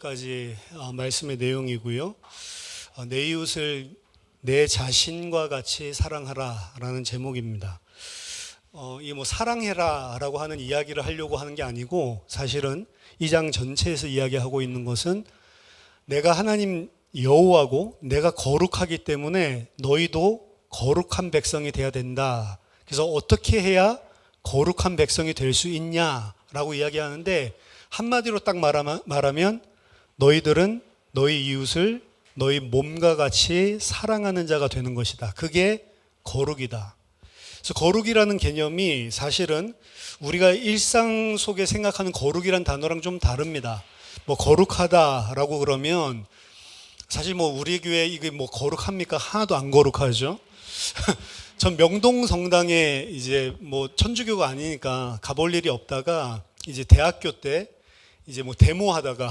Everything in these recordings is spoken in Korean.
까지 말씀의 내용이고요. 내 이웃을 내 자신과 같이 사랑하라라는 제목입니다. 이 사랑해라라고 하는 이야기를 하려고 하는 게 아니고 사실은 이 장 전체에서 이야기하고 있는 것은 내가 하나님 여호와고 내가 거룩하기 때문에 너희도 거룩한 백성이 돼야 된다. 그래서 어떻게 해야 거룩한 백성이 될 수 있냐라고 이야기하는데 한마디로 딱 말하면 너희들은 너희 이웃을 너희 몸과 같이 사랑하는 자가 되는 것이다. 그게 거룩이다. 그래서 거룩이라는 개념이 사실은 우리가 일상 속에 생각하는 거룩이란 단어랑 좀 다릅니다. 거룩하다라고 그러면 사실 우리 교회 이게 거룩합니까? 하나도 안 거룩하죠. 전 명동 성당에 이제 천주교가 아니니까 가볼 일이 없다가 이제 대학교 때 이제 데모하다가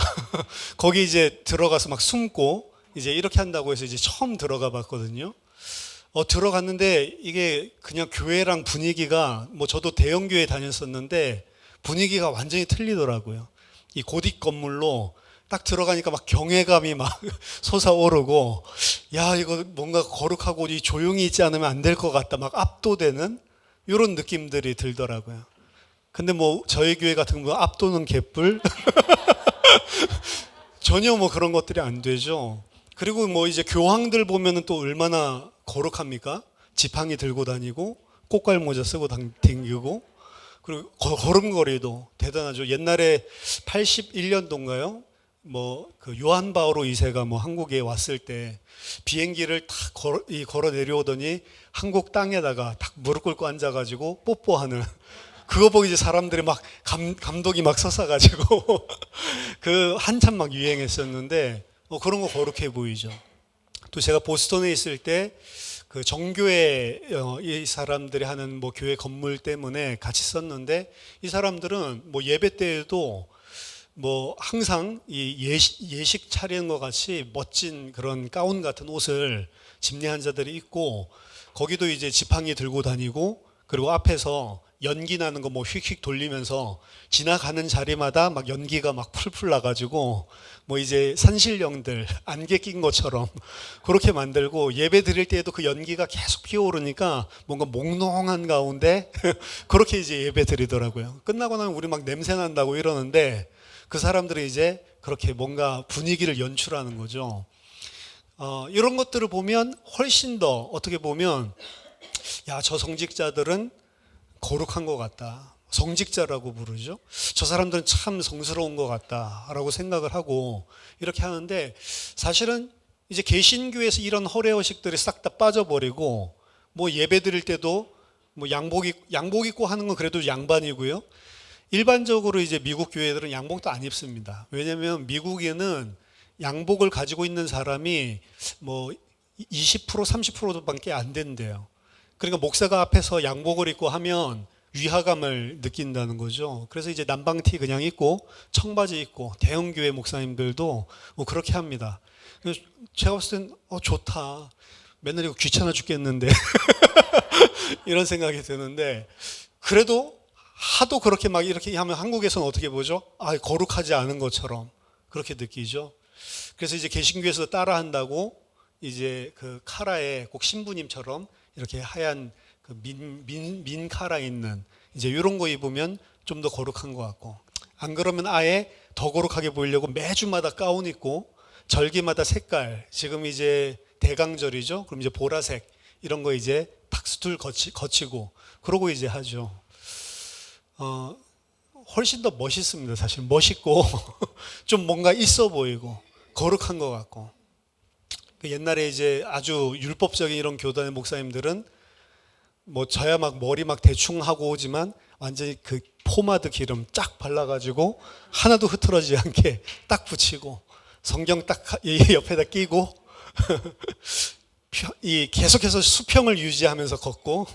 거기 이제 들어가서 막 숨고 이제 이렇게 한다고 해서 이제 처음 들어가 봤거든요. 들어갔는데 이게 그냥 교회랑 분위기가 저도 대형 교회 다녔었는데 분위기가 완전히 틀리더라고요. 이 고딕 건물로 딱 들어가니까 막 경외감이 막 솟아오르고 야 이거 뭔가 거룩하고 이 조용히 있지 않으면 안 될 것 같다 막 압도되는 이런 느낌들이 들더라고요. 근데 저희 교회 같은 경우 압도는 개뿔 전혀 그런 것들이 안 되죠. 그리고 이제 교황들 보면은 또 얼마나 거룩합니까? 지팡이 들고 다니고 꽃갈 모자 쓰고 댕기고 그리고 걸음걸이도 대단하죠. 옛날에 81년도인가요? 그 요한 바오로 2세가 한국에 왔을 때 비행기를 탁 걸어 내려오더니 한국 땅에다가 탁 무릎 꿇고 앉아가지고 뽀뽀하는 그거 보고 이제 사람들이 막 감독이 막 솟아가지고 그 한참 막 유행했었는데 그런 거 거룩해 보이죠. 또 제가 보스턴에 있을 때 그 정교회 이 사람들이 하는 교회 건물 때문에 같이 썼는데 이 사람들은 예배 때에도 항상 이 예식 차리는 것 같이 멋진 그런 가운 같은 옷을 집례한 자들이 입고 거기도 이제 지팡이 들고 다니고 그리고 앞에서 연기 나는 거 휙휙 돌리면서 지나가는 자리마다 막 연기가 막 풀풀 나가지고 이제 산신령들 안개 낀 것처럼 그렇게 만들고 예배 드릴 때에도 그 연기가 계속 피어오르니까 뭔가 몽롱한 가운데 그렇게 이제 예배 드리더라고요. 끝나고 나면 우리 막 냄새 난다고 이러는데 그 사람들이 이제 그렇게 뭔가 분위기를 연출하는 거죠. 이런 것들을 보면 훨씬 더 어떻게 보면 야, 저 성직자들은 거룩한 것 같다. 성직자라고 부르죠. 저 사람들은 참 성스러운 것 같다라고 생각을 하고 이렇게 하는데 사실은 이제 개신교에서 이런 허례허식들이 싹 다 빠져버리고 예배 드릴 때도 양복 입고 하는 건 그래도 양반이고요. 일반적으로 이제 미국 교회들은 양복도 안 입습니다. 왜냐하면 미국에는 양복을 가지고 있는 사람이 20% 30%밖에 안 된대요. 그러니까 목사가 앞에서 양복을 입고 하면 위화감을 느낀다는 거죠. 그래서 이제 남방티 그냥 입고 청바지 입고 대형교회 목사님들도 그렇게 합니다. 그래서 제가 봤을 땐 좋다. 맨날 이거 귀찮아 죽겠는데 이런 생각이 드는데 그래도 하도 그렇게 막 이렇게 하면 한국에서는 어떻게 보죠? 거룩하지 않은 것처럼 그렇게 느끼죠. 그래서 이제 개신교에서 따라한다고 이제 그 카라에 꼭 신부님처럼 이렇게 하얀 그 민 카라 있는 이제 이런 거 입으면 좀 더 거룩한 것 같고 안 그러면 아예 더 거룩하게 보이려고 매주마다 가운 입고 절기마다 색깔 지금 이제 대강절이죠. 그럼 이제 보라색 이런 거 이제 탁수틀 거치고 그러고 이제 하죠. 훨씬 더 멋있습니다. 사실 멋있고 좀 뭔가 있어 보이고 거룩한 것 같고 옛날에 이제 아주 율법적인 이런 교단의 목사님들은 저야 막 머리 막 대충 하고 오지만 완전히 그 포마드 기름 쫙 발라가지고 하나도 흐트러지지 않게 딱 붙이고 성경 딱 옆에다 끼고 계속해서 수평을 유지하면서 걷고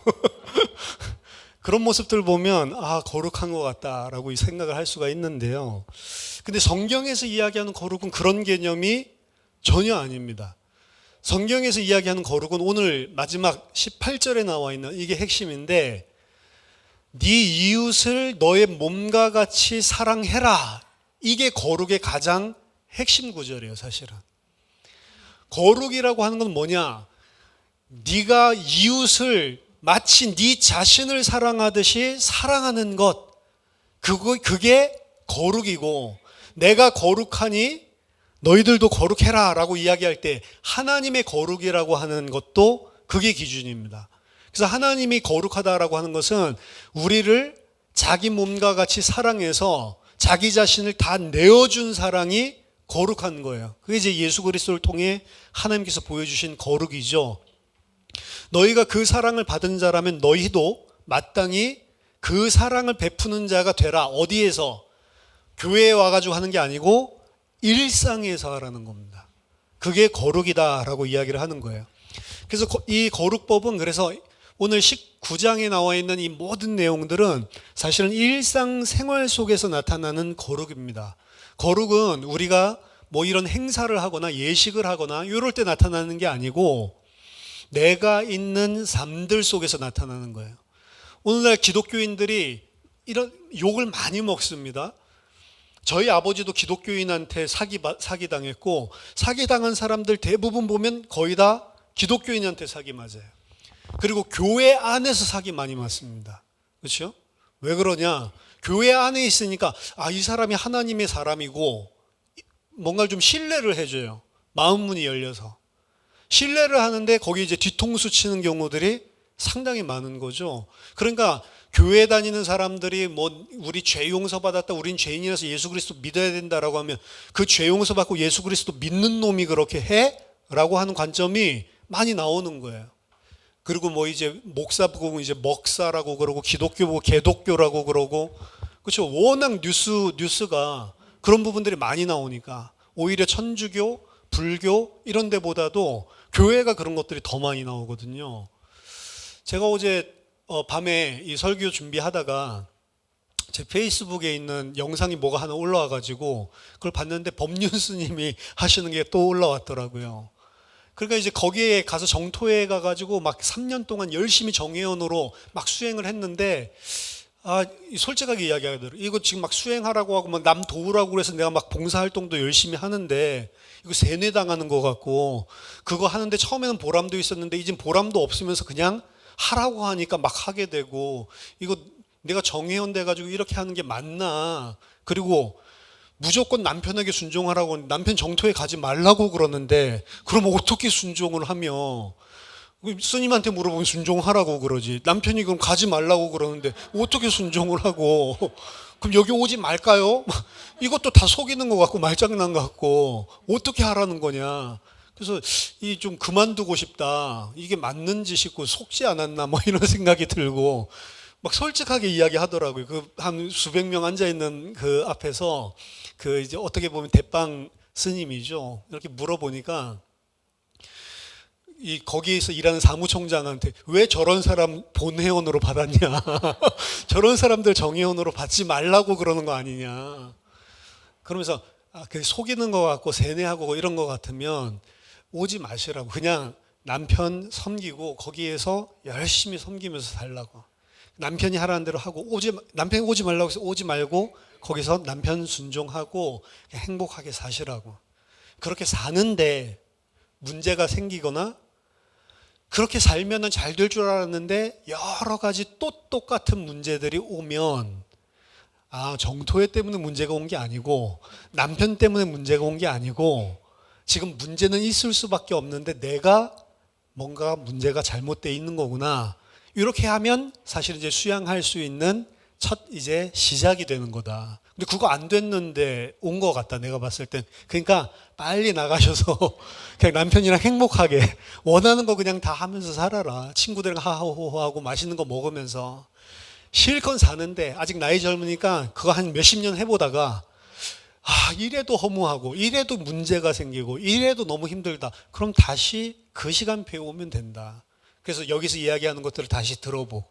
그런 모습들 보면 거룩한 것 같다라고 생각을 할 수가 있는데요. 근데 성경에서 이야기하는 거룩은 그런 개념이 전혀 아닙니다. 성경에서 이야기하는 거룩은 오늘 마지막 18절에 나와 있는 이게 핵심인데 네 이웃을 너의 몸과 같이 사랑해라. 이게 거룩의 가장 핵심 구절이에요, 사실은. 거룩이라고 하는 건 뭐냐? 네가 이웃을 마치 네 자신을 사랑하듯이 사랑하는 것, 그게 거룩이고, 내가 거룩하니 너희들도 거룩해라 라고 이야기할 때 하나님의 거룩이라고 하는 것도 그게 기준입니다. 그래서 하나님이 거룩하다라고 하는 것은 우리를 자기 몸과 같이 사랑해서 자기 자신을 다 내어준 사랑이 거룩한 거예요. 그게 이제 예수 그리스도를 통해 하나님께서 보여주신 거룩이죠. 너희가 그 사랑을 받은 자라면 너희도 마땅히 그 사랑을 베푸는 자가 되라. 어디에서? 교회에 와가지고 하는 게 아니고 일상에서 하라는 겁니다. 그게 거룩이다라고 이야기를 하는 거예요. 그래서 이 거룩법은 그래서 오늘 19장에 나와 있는 이 모든 내용들은 사실은 일상생활 속에서 나타나는 거룩입니다. 거룩은 우리가 뭐 이런 행사를 하거나 예식을 하거나 이럴 때 나타나는 게 아니고 내가 있는 삶들 속에서 나타나는 거예요. 오늘날 기독교인들이 이런 욕을 많이 먹습니다. 저희 아버지도 기독교인한테 사기당했고 사기당한 사람들 대부분 보면 거의 다 기독교인한테 사기 맞아요. 그리고 교회 안에서 사기 많이 맞습니다. 그렇죠? 왜 그러냐? 교회 안에 있으니까 이 사람이 하나님의 사람이고 뭔가를 좀 신뢰를 해줘요. 마음문이 열려서. 신뢰를 하는데 거기 이제 뒤통수 치는 경우들이 상당히 많은 거죠. 그러니까 교회 다니는 사람들이 뭐 우리 죄 용서 받았다, 우린 죄인이라서 예수 그리스도 믿어야 된다라고 하면 그 죄 용서 받고 예수 그리스도 믿는 놈이 그렇게 해? 라고 하는 관점이 많이 나오는 거예요. 그리고 뭐 이제 목사 보고 이제 먹사라고 그러고 기독교 보고 개독교라고 그러고 그렇죠. 워낙 뉴스가 그런 부분들이 많이 나오니까 오히려 천주교, 불교 이런 데보다도 교회가 그런 것들이 더 많이 나오거든요. 제가 어제 밤에 이 설교 준비하다가 제 페이스북에 있는 영상이 뭐가 하나 올라와가지고 그걸 봤는데 법륜스님이 하시는 게 또 올라왔더라고요. 그러니까 이제 거기에 가서 정토에 가가지고 막 3년 동안 열심히 정회원으로 막 수행을 했는데 솔직하게 이야기하더라고요. 이거 지금 막 수행하라고 하고 막 남 도우라고 그래서 내가 막 봉사활동도 열심히 하는데 이거 세뇌당하는 것 같고 그거 하는데 처음에는 보람도 있었는데 이젠 보람도 없으면서 그냥 하라고 하니까 막 하게 되고 이거 내가 정회원 돼가지고 이렇게 하는 게 맞나? 그리고 무조건 남편에게 순종하라고 남편 정토에 가지 말라고 그러는데 그럼 어떻게 순종을 하며 스님한테 물어보면 순종하라고 그러지 남편이 그럼 가지 말라고 그러는데 어떻게 순종을 하고 그럼 여기 오지 말까요? 이것도 다 속이는 것 같고 말장난 같고 어떻게 하라는 거냐. 그래서 이 좀 그만두고 싶다. 이게 맞는지 싶고 속지 않았나 뭐 이런 생각이 들고 막 솔직하게 이야기하더라고요. 그 한 수백 명 앉아 있는 그 앞에서 그 이제 어떻게 보면 대빵 스님이죠. 이렇게 물어보니까 이 거기에서 일하는 사무총장한테 왜 저런 사람 본회원으로 받았냐? 저런 사람들 정회원으로 받지 말라고 그러는 거 아니냐? 그러면서 그 속이는 것 같고 세뇌하고 이런 것 같으면 오지 마시라고. 그냥 남편 섬기고 거기에서 열심히 섬기면서 살라고. 남편이 하라는 대로 하고 남편이 오지 말라고 해서 오지 말고 거기서 남편 순종하고 행복하게 사시라고. 그렇게 사는데 문제가 생기거나 그렇게 살면은 잘 될 줄 알았는데 여러 가지 또 똑같은 문제들이 오면 정토회 때문에 문제가 온 게 아니고 남편 때문에 문제가 온 게 아니고 지금 문제는 있을 수밖에 없는데 내가 뭔가 문제가 잘못되어 있는 거구나. 이렇게 하면 사실 이제 수양할 수 있는 첫 이제 시작이 되는 거다. 근데 그거 안 됐는데 온 것 같다. 내가 봤을 땐. 그러니까 빨리 나가셔서 그냥 남편이랑 행복하게 원하는 거 그냥 다 하면서 살아라. 친구들이랑 하하호호하고 맛있는 거 먹으면서 실컷 사는데 아직 나이 젊으니까 그거 한 몇십 년 해보다가 이래도 허무하고 이래도 문제가 생기고 이래도 너무 힘들다. 그럼 다시 그 시간표에 오면 된다. 그래서 여기서 이야기하는 것들을 다시 들어보고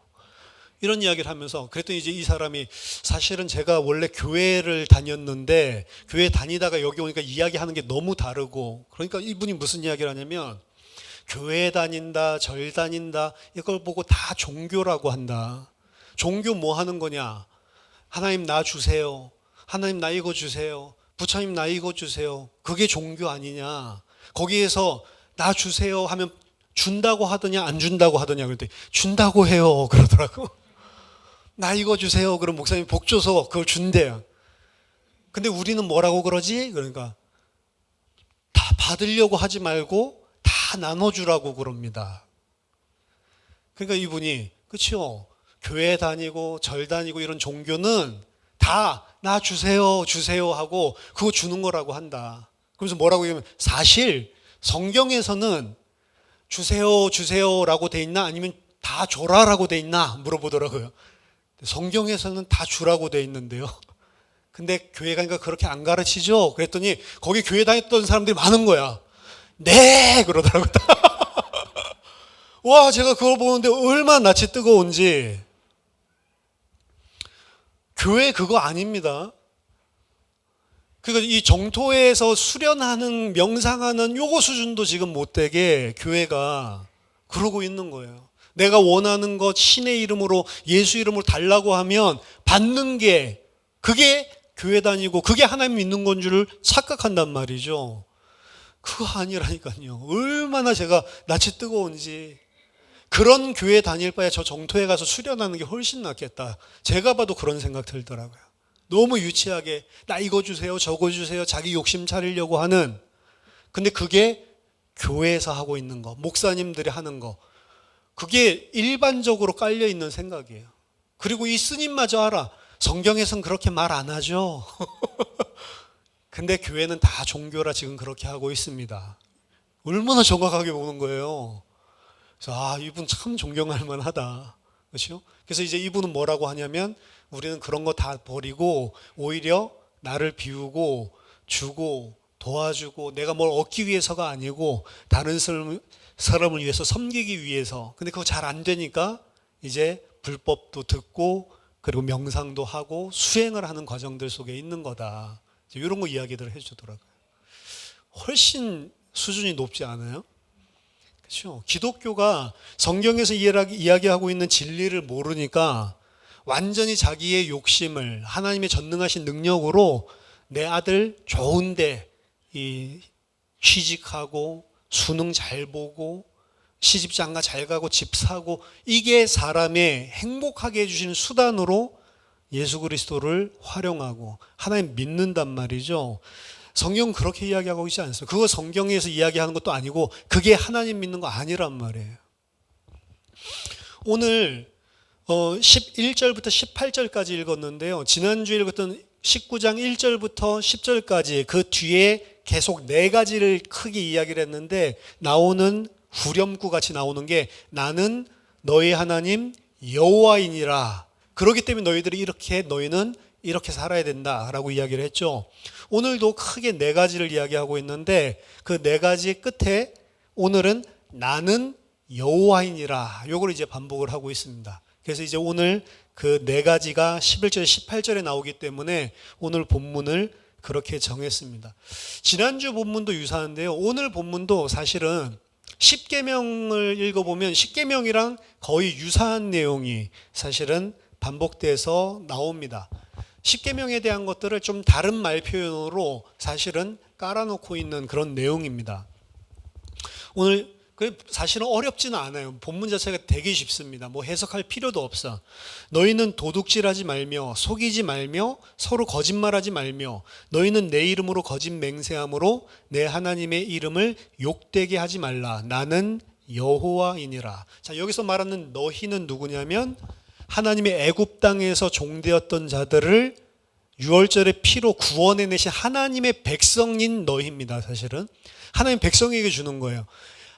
이런 이야기를 하면서 그랬더니 이제 이 사람이 사실은 제가 원래 교회를 다녔는데 교회 다니다가 여기 오니까 이야기하는 게 너무 다르고 그러니까 이분이 무슨 이야기를 하냐면 교회 다닌다, 절 다닌다 이걸 보고 다 종교라고 한다. 종교 뭐 하는 거냐? 하나님 나 주세요. 하나님 나 이거 주세요. 부처님 나 이거 주세요. 그게 종교 아니냐. 거기에서 나 주세요 하면 준다고 하더냐 안 준다고 하더냐 그랬더니 준다고 해요 그러더라고. 나 이거 주세요. 그럼 목사님 복 줘서 그걸 준대요. 근데 우리는 뭐라고 그러지? 그러니까 다 받으려고 하지 말고 다 나눠주라고 그럽니다. 그러니까 이분이 그렇죠. 교회 다니고 절 다니고 이런 종교는 다 나 주세요 주세요 하고 그거 주는 거라고 한다. 그래서 뭐라고 얘기하면 사실 성경에서는 주세요 주세요라고 돼 있나 아니면 다 줘라라고 돼 있나 물어보더라고요. 성경에서는 다 주라고 돼 있는데요. 근데 교회 가니까 그렇게 안 가르치죠? 그랬더니 거기 교회 다녔던 사람들이 많은 거야. 네 그러더라고요. 와 제가 그걸 보는데 얼마나 낯이 뜨거운지. 교회 그거 아닙니다. 그러니까 이 정토에서 수련하는 명상하는 요거 수준도 지금 못되게 교회가 그러고 있는 거예요. 내가 원하는 것 신의 이름으로 예수 이름으로 달라고 하면 받는 게 그게 교회 다니고 그게 하나님 믿는 건 줄 착각한단 말이죠. 그거 아니라니까요. 얼마나 제가 낯이 뜨거운지. 그런 교회 다닐 바에 저 정토에 가서 수련하는 게 훨씬 낫겠다. 제가 봐도 그런 생각 들더라고요. 너무 유치하게 나 이거 주세요 저거 주세요 자기 욕심 차리려고 하는. 근데 그게 교회에서 하고 있는 거 목사님들이 하는 거 그게 일반적으로 깔려 있는 생각이에요. 그리고 이 스님마저 알아. 성경에서는 그렇게 말 안 하죠. 근데 교회는 다 종교라 지금 그렇게 하고 있습니다. 얼마나 정확하게 보는 거예요. 그래서 이분 참 존경할 만하다. 그렇죠? 그래서 이제 이분은 뭐라고 하냐면 우리는 그런 거 다 버리고 오히려 나를 비우고 주고 도와주고 내가 뭘 얻기 위해서가 아니고 다른 사람을 위해서 섬기기 위해서. 근데 그거 잘 안 되니까 이제 불법도 듣고 그리고 명상도 하고 수행을 하는 과정들 속에 있는 거다. 이런 거 이야기들을 해주더라고요. 훨씬 수준이 높지 않아요? 그렇죠? 기독교가 성경에서 이야기하고 있는 진리를 모르니까 완전히 자기의 욕심을 하나님의 전능하신 능력으로 내 아들 좋은데 취직하고 수능 잘 보고 시집장가 잘 가고 집 사고 이게 사람의 행복하게 해주시는 수단으로 예수 그리스도를 활용하고 하나님 믿는단 말이죠. 성경은 그렇게 이야기하고 있지 않습니다. 그거 성경에서 이야기하는 것도 아니고 그게 하나님 믿는 거 아니란 말이에요. 오늘 11절부터 18절까지 읽었는데요. 지난주에 읽었던 19장 1절부터 10절까지 그 뒤에 계속 네 가지를 크게 이야기를 했는데 나오는 후렴구 같이 나오는 게 나는 너희 하나님 여호와이니라. 그렇기 때문에 너희는 이렇게 살아야 된다라고 이야기를 했죠. 오늘도 크게 네 가지를 이야기하고 있는데 그 네 가지 끝에 오늘은 나는 여호와이니라 요걸 이제 반복을 하고 있습니다. 그래서 이제 오늘 그 네 가지가 11절 18절에 나오기 때문에 오늘 본문을 그렇게 정했습니다. 지난주 본문도 유사한데요. 오늘 본문도 사실은 십계명을 읽어보면 십계명이랑 거의 유사한 내용이 사실은 반복돼서 나옵니다. 십계명에 대한 것들을 좀 다른 말 표현으로 사실은 깔아놓고 있는 그런 내용입니다. 오늘 사실은 어렵지는 않아요. 본문 자체가 되게 쉽습니다. 뭐 해석할 필요도 없어. 너희는 도둑질하지 말며 속이지 말며 서로 거짓말하지 말며 너희는 내 이름으로 거짓 맹세함으로 내 하나님의 이름을 욕되게 하지 말라. 나는 여호와이니라. 자, 여기서 말하는 너희는 누구냐면 하나님의 애굽 땅에서 종되었던 자들을 유월절의 피로 구원해내신 하나님의 백성인 너희입니다. 사실은 하나님 백성에게 주는 거예요.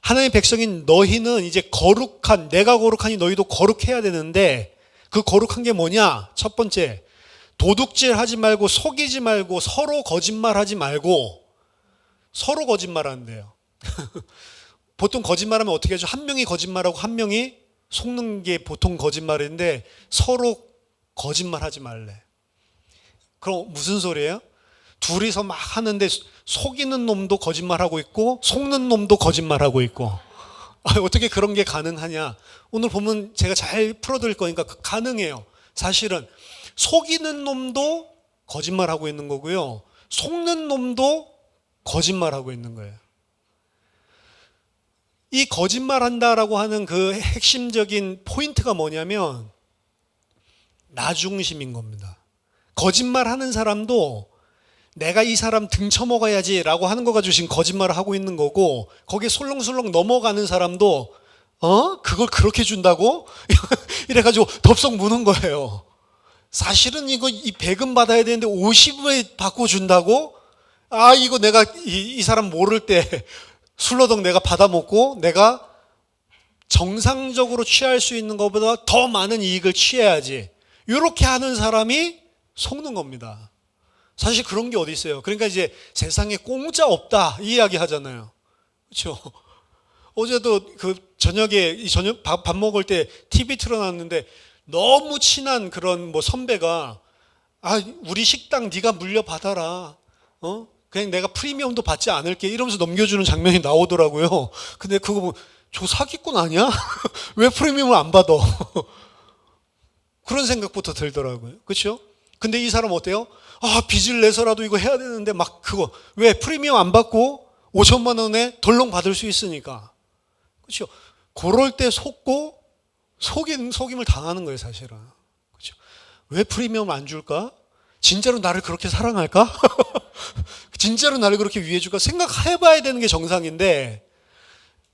하나님의 백성인 너희는 이제 거룩한, 내가 거룩하니 너희도 거룩해야 되는데 그 거룩한 게 뭐냐? 첫 번째, 도둑질하지 말고 속이지 말고 서로 거짓말하지 말고. 서로 거짓말하는데요. 보통 거짓말하면 어떻게 하죠? 한 명이 거짓말하고 한 명이 속는 게 보통 거짓말인데 서로 거짓말하지 말래. 그럼 무슨 소리예요? 둘이서 막 하는데 속이는 놈도 거짓말하고 있고 속는 놈도 거짓말하고 있고. 어떻게 그런 게 가능하냐? 오늘 보면 제가 잘 풀어드릴 거니까 가능해요. 사실은 속이는 놈도 거짓말하고 있는 거고요. 속는 놈도 거짓말하고 있는 거예요. 이 거짓말한다라고 하는 그 핵심적인 포인트가 뭐냐면 나 중심인 겁니다. 거짓말하는 사람도 내가 이 사람 등쳐먹어야지라고 하는 거 가지고 지금 거짓말을 하고 있는 거고, 거기에 솔렁솔렁 넘어가는 사람도 그걸 그렇게 준다고? 이래가지고 덥석 무는 거예요. 사실은 이 100은 받아야 되는데 50에 바꿔준다고? 이거 내가 이 사람 모를 때 술러덩 내가 받아먹고 내가 정상적으로 취할 수 있는 것보다 더 많은 이익을 취해야지. 이렇게 하는 사람이 속는 겁니다. 사실 그런 게 어디 있어요. 그러니까 이제 세상에 공짜 없다 이 이야기 하잖아요. 그렇죠? 어제도 저녁에 밥 먹을 때 TV 틀어놨는데 너무 친한 그런 선배가 우리 식당 네가 물려받아라. 그냥 내가 프리미엄도 받지 않을게 이러면서 넘겨주는 장면이 나오더라고요. 근데 그거 보면 저 사기꾼 아니야? 왜 프리미엄을 안 받아? 그런 생각부터 들더라고요. 그렇죠? 근데 이 사람 어때요? 빚을 내서라도 이거 해야 되는데 막 그거 왜 프리미엄 안 받고 5천만 원에 덜렁 받을 수 있으니까. 그렇죠? 그럴 때 속고 속임을 당하는 거예요, 사실은. 그렇죠? 왜 프리미엄 안 줄까? 진짜로 나를 그렇게 사랑할까? 진짜로 나를 그렇게 위해줄까? 생각해봐야 되는 게 정상인데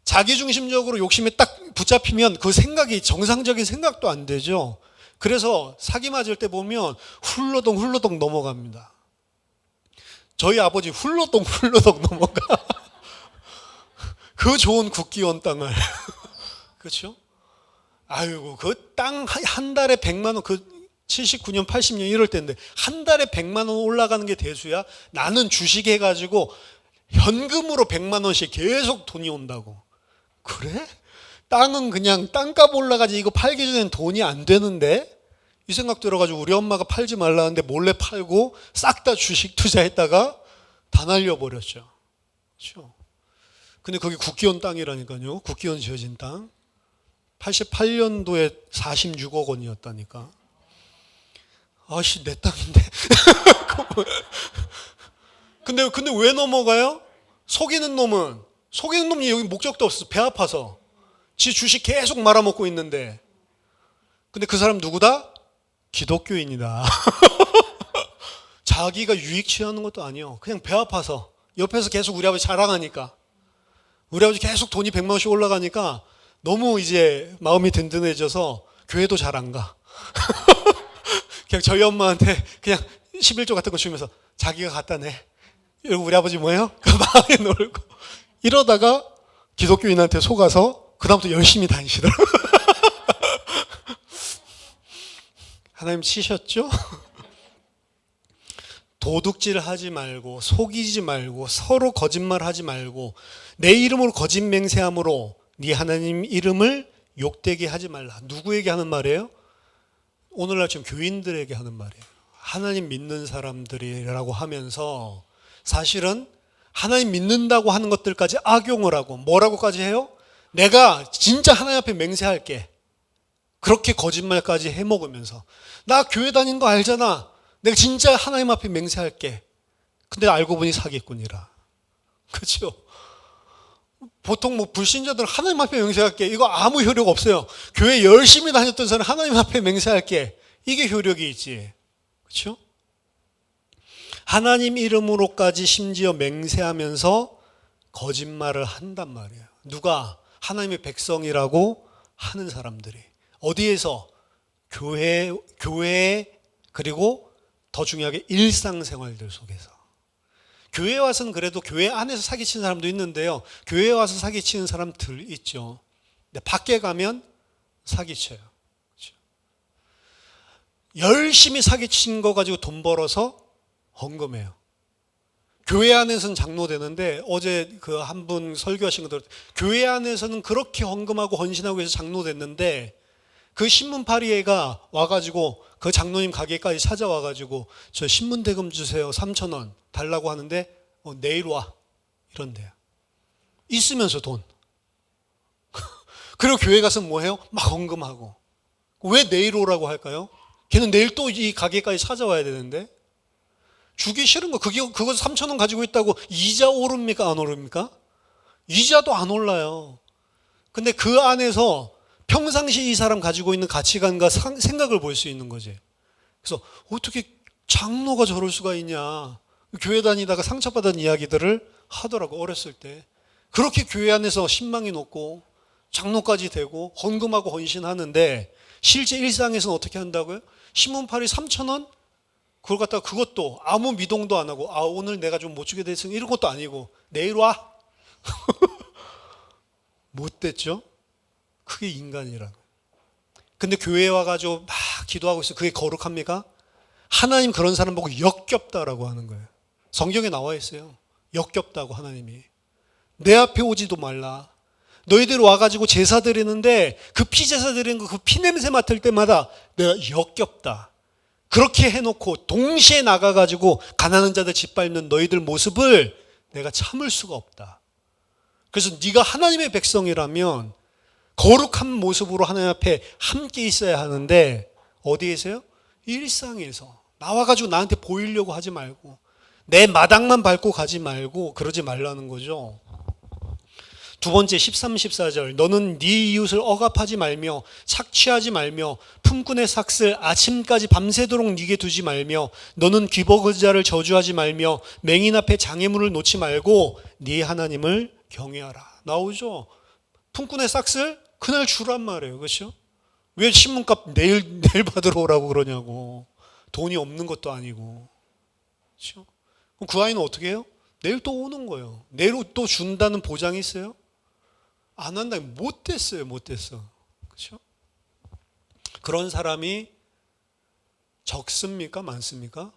자기중심적으로 욕심에 딱 붙잡히면 그 생각이 정상적인 생각도 안 되죠. 그래서 사기 맞을 때 보면 훌러덩 넘어갑니다. 저희 아버지 훌러덩 넘어가. 그 좋은 국기원 땅을. 그렇죠? 아이고, 그 땅 한 달에 100만 원, 79년, 80년 이럴 때인데 한 달에 100만 원 올라가는 게 대수야? 나는 주식 해가지고 현금으로 100만 원씩 계속 돈이 온다고. 그래? 땅은 그냥 땅값 올라가지 이거 팔기 전엔 돈이 안 되는데? 이 생각 들어가지고 우리 엄마가 팔지 말라는데 몰래 팔고 싹 다 주식 투자했다가 다 날려버렸죠. 그렇죠? 근데 거기 국기원 땅이라니까요. 국기원 지어진 땅. 88년도에 46억 원이었다니까. 내 땅인데. 근데 왜 넘어가요? 속이는 놈이 여기 목적도 없어. 배 아파서. 지 주식 계속 말아먹고 있는데. 근데 그 사람 누구다? 기독교인이다. 자기가 유익 취하는 것도 아니요. 그냥 배 아파서. 옆에서 계속 우리 아버지 자랑하니까. 우리 아버지 계속 돈이 100만 원씩 올라가니까 너무 이제 마음이 든든해져서 교회도 잘 안 가. 그냥 저희 엄마한테 그냥 11조 같은 거 주면서 자기가 갖다 내. 이러고 우리 아버지 뭐예요? 가방에 놀고. 이러다가 기독교인한테 속아서 그다음부터 열심히 다니시더라고요. 하나님 치셨죠? 도둑질 하지 말고 속이지 말고 서로 거짓말하지 말고 내 이름으로 거짓 맹세함으로 네 하나님 이름을 욕되게 하지 말라. 누구에게 하는 말이에요? 오늘날 지금 교인들에게 하는 말이에요. 하나님 믿는 사람들이라고 하면서 사실은 하나님 믿는다고 하는 것들까지 악용을 하고 뭐라고까지 해요? 내가 진짜 하나님 앞에 맹세할게. 그렇게 거짓말까지 해먹으면서 나 교회 다닌 거 알잖아. 내가 진짜 하나님 앞에 맹세할게. 근데 알고 보니 사기꾼이라. 그렇죠? 보통 불신자들은 하나님 앞에 맹세할게. 이거 아무 효력 없어요. 교회 열심히 다녔던 사람 하나님 앞에 맹세할게. 이게 효력이 있지. 그렇죠? 하나님 이름으로까지 심지어 맹세하면서 거짓말을 한단 말이에요. 누가? 하나님의 백성이라고 하는 사람들이. 어디에서? 교회 그리고 더 중요하게 일상생활들 속에서. 교회에 와서는 그래도 교회 안에서 사기치는 사람도 있는데요. 교회에 와서 사기치는 사람들 있죠. 근데 밖에 가면 사기쳐요. 그렇죠? 열심히 사기친 거 가지고 돈 벌어서 헌금해요. 교회 안에서는 장로되는데 어제 한 분 설교하신 거 들었 교회 안에서는 그렇게 헌금하고 헌신하고 해서 장로됐는데 그 신문파리애가 와가지고 그 장로님 가게까지 찾아와가지고 저 신문 대금 주세요. 3,000원 달라고 하는데 내일 와 이런데요. 있으면서 돈. 그리고 교회 가서 뭐해요? 막 헌금하고. 왜 내일 오라고 할까요? 걔는 내일 또 이 가게까지 찾아와야 되는데. 주기 싫은 거. 그거 3천 원 가지고 있다고 이자 오릅니까? 안 오릅니까? 이자도 안 올라요. 근데 그 안에서 평상시 이 사람 가지고 있는 가치관과 생각을 볼 수 있는 거지. 그래서 어떻게 장로가 저럴 수가 있냐. 교회 다니다가 상처받은 이야기들을 하더라고, 어렸을 때. 그렇게 교회 안에서 신망이 높고 장로까지 되고 헌금하고 헌신하는데 실제 일상에서는 어떻게 한다고요? 신문팔이 3천 원? 그걸 갖다가 그것도 아무 미동도 안 하고 오늘 내가 좀 못 주게 됐으니 이런 것도 아니고 내일 와. 못 됐죠? 그게 인간이라고. 근데 교회에 와가지고 막 기도하고 있어. 그게 거룩합니까? 하나님 그런 사람 보고 역겹다라고 하는 거예요. 성경에 나와 있어요. 역겹다고 하나님이. 내 앞에 오지도 말라. 너희들 와가지고 제사 드리는데 그 피제사 드리는 거 그 피냄새 맡을 때마다 내가 역겹다. 그렇게 해놓고 동시에 나가가지고 가난한 자들 짓밟는 너희들 모습을 내가 참을 수가 없다. 그래서 네가 하나님의 백성이라면 거룩한 모습으로 하나님 앞에 함께 있어야 하는데 어디에서요? 일상에서 나와가지고 나한테 보이려고 하지 말고 내 마당만 밟고 가지 말고 그러지 말라는 거죠. 두 번째 13, 14절 너는 네 이웃을 억압하지 말며 착취하지 말며 품꾼의 삭슬 아침까지 밤새도록 네게 두지 말며 너는 귀버그자를 저주하지 말며 맹인 앞에 장애물을 놓지 말고 네 하나님을 경외하라. 나오죠? 품꾼의 삭슬 그날 주란 말이에요. 그렇죠? 왜 신문값 내일 받으러 오라고 그러냐고. 돈이 없는 것도 아니고. 그렇죠? 그럼 그 아이는 어떻게 해요? 내일 또 오는 거예요. 내일 또 준다는 보장이 있어요? 안 한다. 못 됐어요. 못 됐어. 그렇죠? 그런 사람이 적습니까? 많습니까?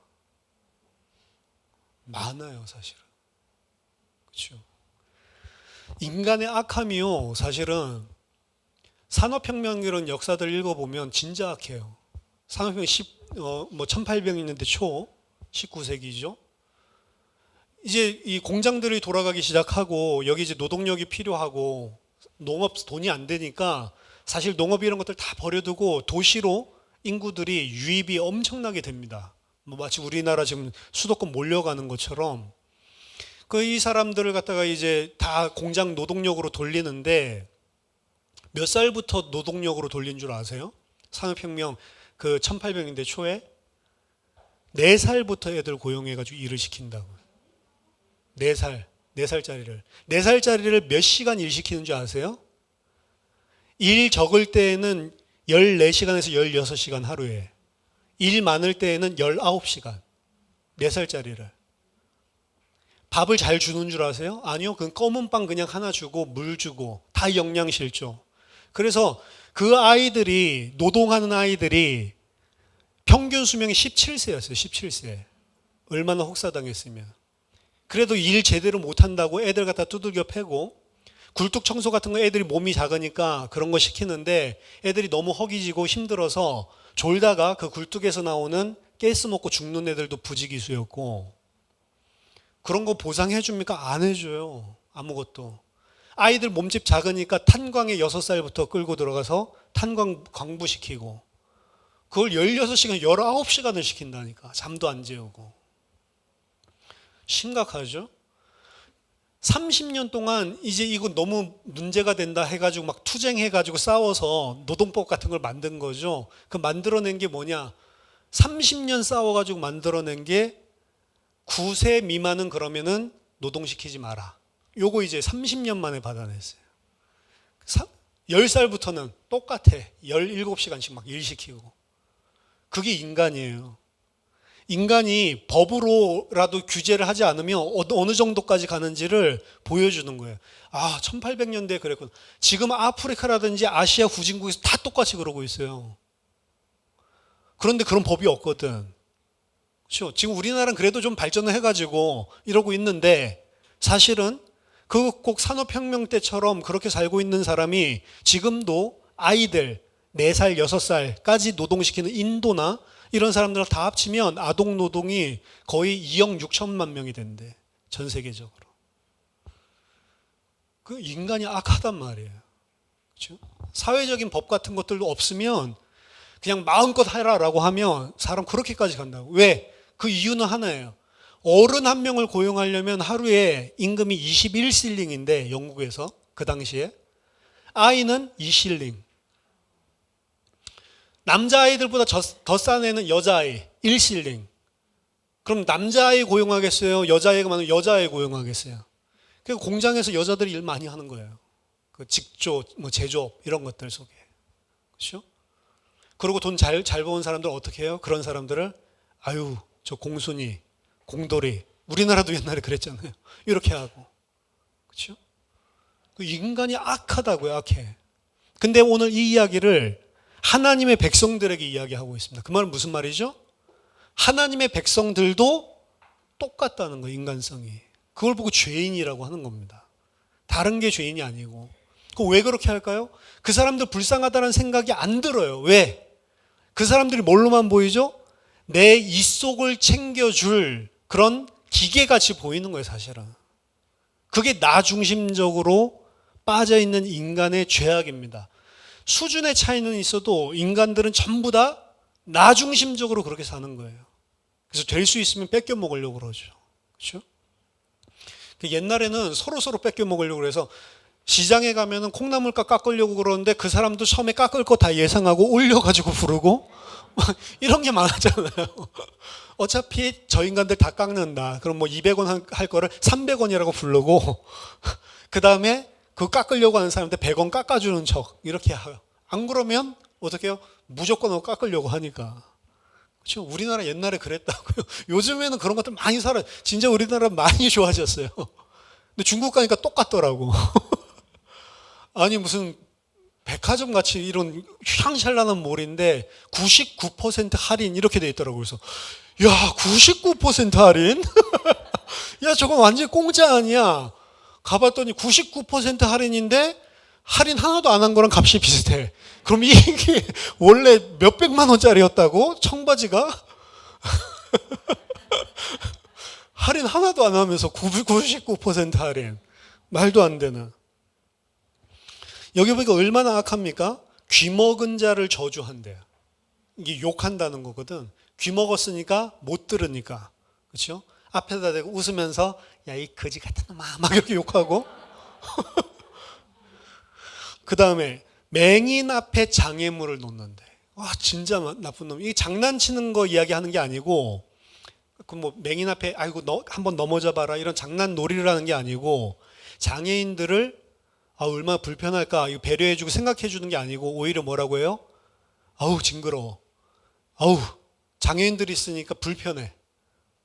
많아요, 사실은. 그렇죠? 인간의 악함이요, 사실은 산업혁명 이런 역사들 읽어보면 진짜 악해요. 산업혁명 1800년대 초 19세기죠. 이제 이 공장들이 돌아가기 시작하고 여기 이제 노동력이 필요하고 농업 돈이 안 되니까 사실 농업 이런 것들 다 버려두고 도시로 인구들이 유입이 엄청나게 됩니다. 뭐 마치 우리나라 지금 수도권 몰려가는 것처럼 이 사람들을 갖다가 이제 다 공장 노동력으로 돌리는데 몇 살부터 노동력으로 돌린 줄 아세요? 산업혁명 1800년대 초에 4살부터 애들 고용해가지고 일을 시킨다고요. 4살짜리를 몇 시간 일 시키는 줄 아세요? 일 적을 때에는 14시간에서 16시간 하루에. 일 많을 때에는 19시간. 4살짜리를. 밥을 잘 주는 줄 아세요? 아니요. 그건 검은 빵 그냥 하나 주고 물 주고 다 영양실조. 그래서 그 아이들이 노동하는 아이들이 평균 수명이 17세였어요. 17세. 얼마나 혹사당했으면. 그래도 일 제대로 못한다고 애들 갖다 두들겨 패고 굴뚝 청소 같은 거 애들이 몸이 작으니까 그런 거 시키는데 애들이 너무 허기지고 힘들어서 졸다가 그 굴뚝에서 나오는 가스 먹고 죽는 애들도 부지기수였고 그런 거 보상해 줍니까? 안 해줘요. 아무것도. 아이들 몸집 작으니까 탄광에 6살부터 끌고 들어가서 탄광 광부시키고 그걸 16시간, 19시간을 시킨다니까. 잠도 안 재우고. 심각하죠? 30년 동안 이제 이거 너무 문제가 된다 해가지고 막 투쟁해가지고 싸워서 노동법 같은 걸 만든 거죠. 그 만들어낸 게 뭐냐? 30년 싸워가지고 만들어낸 게 9세 미만은 그러면은 노동시키지 마라. 요거 이제 30년 만에 받아냈어요. 10살부터는 똑같아. 17시간씩 막 일 시키고. 그게 인간이에요. 인간이 법으로라도 규제를 하지 않으면 어느 정도까지 가는지를 보여주는 거예요. 1800년대에 그랬구나. 지금 아프리카라든지 아시아 후진국에서 다 똑같이 그러고 있어요. 그런데 그런 법이 없거든. 그렇죠? 지금 우리나라는 그래도 좀 발전을 해가지고 이러고 있는데 사실은 그 꼭 산업혁명 때처럼 그렇게 살고 있는 사람이 지금도 아이들 4살, 6살까지 노동시키는 인도나 이런 사람들을 다 합치면 아동 노동이 거의 2억 6천만 명이 된대. 전 세계적으로. 그 인간이 악하단 말이에요. 그렇죠? 사회적인 법 같은 것들도 없으면 그냥 마음껏 해라라고 하면 사람 그렇게까지 간다고. 왜? 그 이유는 하나예요. 어른 한 명을 고용하려면 하루에 임금이 21실링인데 영국에서 그 당시에 아이는 2실링. 남자아이들보다 더 싼 애는 여자아이 1실링. 그럼 남자아이 고용하겠어요? 여자아이가 많으면 여자아이 고용하겠어요? 그러니까 공장에서 여자들이 일 많이 하는 거예요. 그 직조, 뭐 제조업 이런 것들 속에. 그렇죠? 그리고 돈 잘 버는 사람들 어떻게 해요? 그런 사람들을 아유, 저 공순이, 공돌이. 우리나라도 옛날에 그랬잖아요. 이렇게 하고. 그렇죠? 그 인간이 악하다고요, 악해. 근데 오늘 이 이야기를 하나님의 백성들에게 이야기하고 있습니다. 그 말은 무슨 말이죠? 하나님의 백성들도 똑같다는 거예요, 인간성이. 그걸 보고 죄인이라고 하는 겁니다. 다른 게 죄인이 아니고. 왜 그렇게 할까요? 그 사람들 불쌍하다는 생각이 안 들어요. 왜? 그 사람들이 뭘로만 보이죠? 내 입속을 챙겨줄 그런 기계같이 보이는 거예요, 사실은. 그게 나 중심적으로 빠져있는 인간의 죄악입니다. 수준의 차이는 있어도 인간들은 전부 다 나 중심적으로 그렇게 사는 거예요. 그래서 될 수 있으면 뺏겨 먹으려고 그러죠. 그렇죠? 옛날에는 서로 뺏겨 먹으려고 그래서 시장에 가면은 콩나물값 깎으려고 그러는데 그 사람도 처음에 깎을 거 다 예상하고 올려가지고 부르고 이런 게 많았잖아요. 어차피 저 인간들 다 깎는다. 그럼 뭐 200원 할 거를 300원이라고 부르고 그 다음에 그 깎으려고 하는 사람한테 100원 깎아주는 척 이렇게 해요. 안 그러면 어떻게 해요? 무조건 깎으려고 하니까. 그렇죠? 우리나라 옛날에 그랬다고요. 요즘에는 그런 것들 많이 살아요. 진짜 우리나라 많이 좋아졌어요. 근데 중국 가니까 똑같더라고. 아니 무슨 백화점 같이 이런 휘황찬란한 몰인데 99% 할인 이렇게 돼 있더라고요. 그래서 야 99% 할인? 야 저건 완전 공짜 아니야. 가봤더니 99% 할인인데 할인 하나도 안 한 거랑 값이 비슷해. 그럼 이게 원래 몇백만 원짜리였다고? 청바지가? 할인 하나도 안 하면서 99% 할인. 말도 안 되는. 여기 보니까 얼마나 악합니까? 귀 먹은 자를 저주한대요. 이게 욕한다는 거거든. 귀 먹었으니까 못 들으니까. 그렇죠? 앞에다 대고 웃으면서 야, 이 거지 같은 놈아 막 이렇게 욕하고 그 다음에 맹인 앞에 장애물을 놓는데 와 진짜 나쁜 놈. 이게 장난치는 거 이야기하는 게 아니고 그 뭐 맹인 앞에 아이고 너 한번 넘어져 봐라 이런 장난놀이를 하는 게 아니고 장애인들을 아 얼마나 불편할까 이거 배려해주고 생각해주는 게 아니고 오히려 뭐라고 해요? 아우 징그러워. 아우 장애인들이 있으니까 불편해.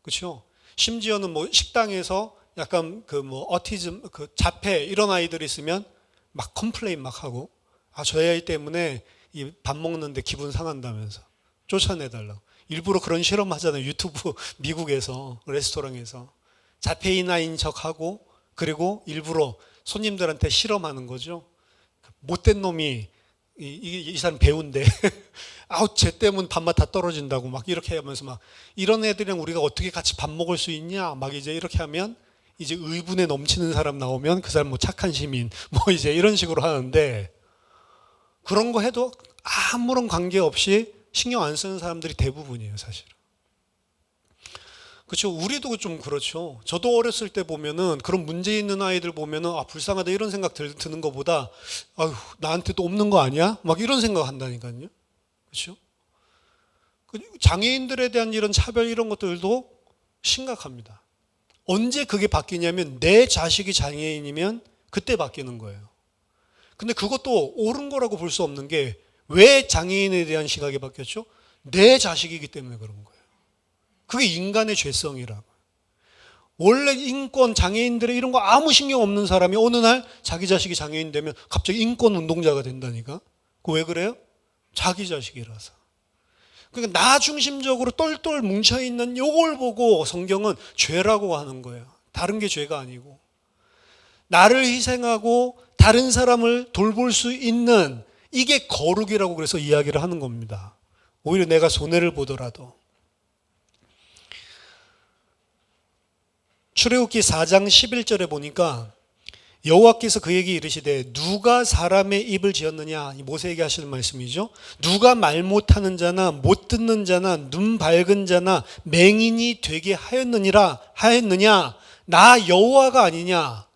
그렇죠? 심지어는 뭐 식당에서 약간 그 뭐 어티즘 그 자폐 이런 아이들이 있으면 막 컴플레인 막 하고 아 저 아이 때문에 이 밥 먹는데 기분 상한다면서 쫓아내달라고 일부러 그런 실험 하잖아요. 유튜브 미국에서 레스토랑에서 자폐인 아이인 척하고 그리고 일부러 손님들한테 실험하는 거죠. 못된 놈이 이 사람 배우인데 아우 쟤 때문에 밥맛 다 떨어진다고 막 이렇게 하면서 막 이런 애들이랑 우리가 어떻게 같이 밥 먹을 수 있냐 막 이제 이렇게 하면 이제 의분에 넘치는 사람 나오면 그 사람 뭐 착한 시민 뭐 이제 이런 식으로 하는데 그런 거 해도 아무런 관계 없이 신경 안 쓰는 사람들이 대부분이에요, 사실은. 그렇죠. 우리도 좀 그렇죠. 저도 어렸을 때 보면은 그런 문제 있는 아이들 보면은 아 불쌍하다 이런 생각 드는 것보다 아유 나한테도 없는 거 아니야? 막 이런 생각 한다니까요. 그렇죠. 장애인들에 대한 이런 차별 이런 것들도 심각합니다. 언제 그게 바뀌냐면 내 자식이 장애인이면 그때 바뀌는 거예요. 근데 그것도 옳은 거라고 볼 수 없는 게 왜 장애인에 대한 시각이 바뀌었죠? 내 자식이기 때문에 그런 거예요. 그게 인간의 죄성이라고. 원래 인권, 장애인들의 이런 거 아무 신경 없는 사람이 어느 날 자기 자식이 장애인 되면 갑자기 인권 운동자가 된다니까. 그 왜 그래요? 자기 자식이라서. 그러니까 나 중심적으로 똘똘 뭉쳐있는 요걸 보고 성경은 죄라고 하는 거예요. 다른 게 죄가 아니고. 나를 희생하고 다른 사람을 돌볼 수 있는 이게 거룩이라고 그래서 이야기를 하는 겁니다. 오히려 내가 손해를 보더라도. 출애굽기 4장 11절에 보니까 여호와께서 그에게 이르시되 누가 사람의 입을 지었느냐. 모세에게 하시는 말씀이죠. 누가 말 못하는 자나 못 듣는 자나 눈 밝은 자나 맹인이 되게 하였느냐. 나 여호와가 아니냐.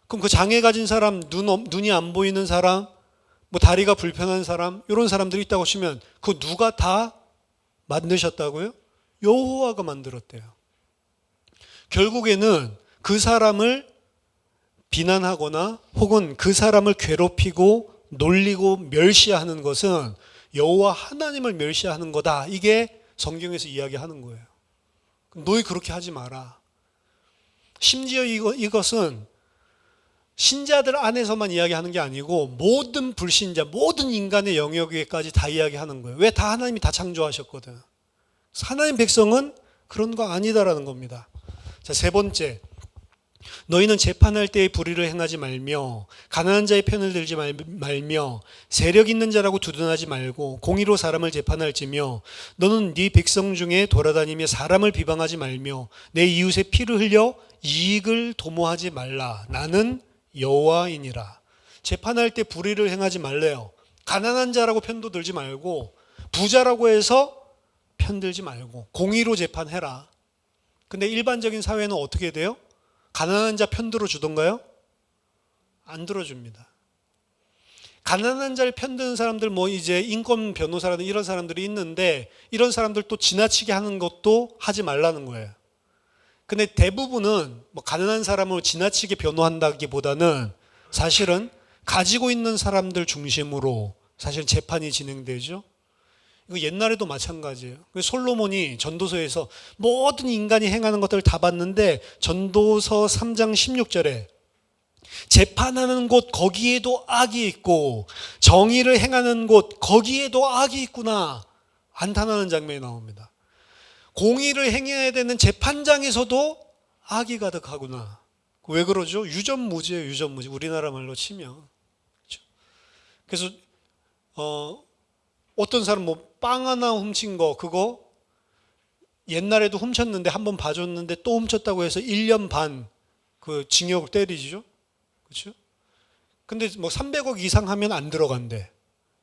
그럼 그 장애 가진 사람, 눈이 안 보이는 사람, 뭐 다리가 불편한 사람, 이런 사람들이 있다고 치면 그 누가 다 만드셨다고요? 여호와가 만들었대요. 결국에는 그 사람을 비난하거나 혹은 그 사람을 괴롭히고 놀리고 멸시하는 것은 여호와 하나님을 멸시하는 거다. 이게 성경에서 이야기하는 거예요. 너희 그렇게 하지 마라. 심지어 이것은 신자들 안에서만 이야기하는 게 아니고 모든 불신자, 모든 인간의 영역에까지 다 이야기하는 거예요. 왜? 다 하나님이 다 창조하셨거든. 하나님 백성은 그런 거 아니다라는 겁니다. 자, 세 번째. 너희는 재판할 때에 불의를 행하지 말며 가난한 자의 편을 들지 말며 세력 있는 자라고 두둔하지 말고 공의로 사람을 재판할지며 너는 네 백성 중에 돌아다니며 사람을 비방하지 말며 내 이웃의 피를 흘려 이익을 도모하지 말라. 나는 여호와이니라. 재판할 때 불의를 행하지 말래요. 가난한 자라고 편도 들지 말고 부자라고 해서 편들지 말고 공의로 재판해라. 근데 일반적인 사회는 어떻게 돼요? 가난한 자 편 들어주던가요? 안 들어줍니다. 가난한 자를 편드는 사람들, 뭐 이제 인권 변호사라든 이런 사람들이 있는데 이런 사람들 또 지나치게 하는 것도 하지 말라는 거예요. 근데 대부분은 뭐 가난한 사람을 지나치게 변호한다기보다는 사실은 가지고 있는 사람들 중심으로 사실 재판이 진행되죠. 이거 옛날에도 마찬가지예요. 솔로몬이 전도서에서 모든 인간이 행하는 것들을 다 봤는데 전도서 3장 16절에 재판하는 곳 거기에도 악이 있고 정의를 행하는 곳 거기에도 악이 있구나 안탄하는 장면이 나옵니다. 공의를 행해야 되는 재판장에서도 악이 가득하구나. 왜 그러죠? 유전무지예요. 유전무지. 우리나라 말로 치면. 그렇죠? 그래서 어떤 사람 뭐 빵 하나 훔친 거 그거 옛날에도 훔쳤는데 한번 봐줬는데 또 훔쳤다고 해서 1년 반 그 징역을 때리죠. 그렇죠? 근데 뭐 300억 이상 하면 안 들어간대.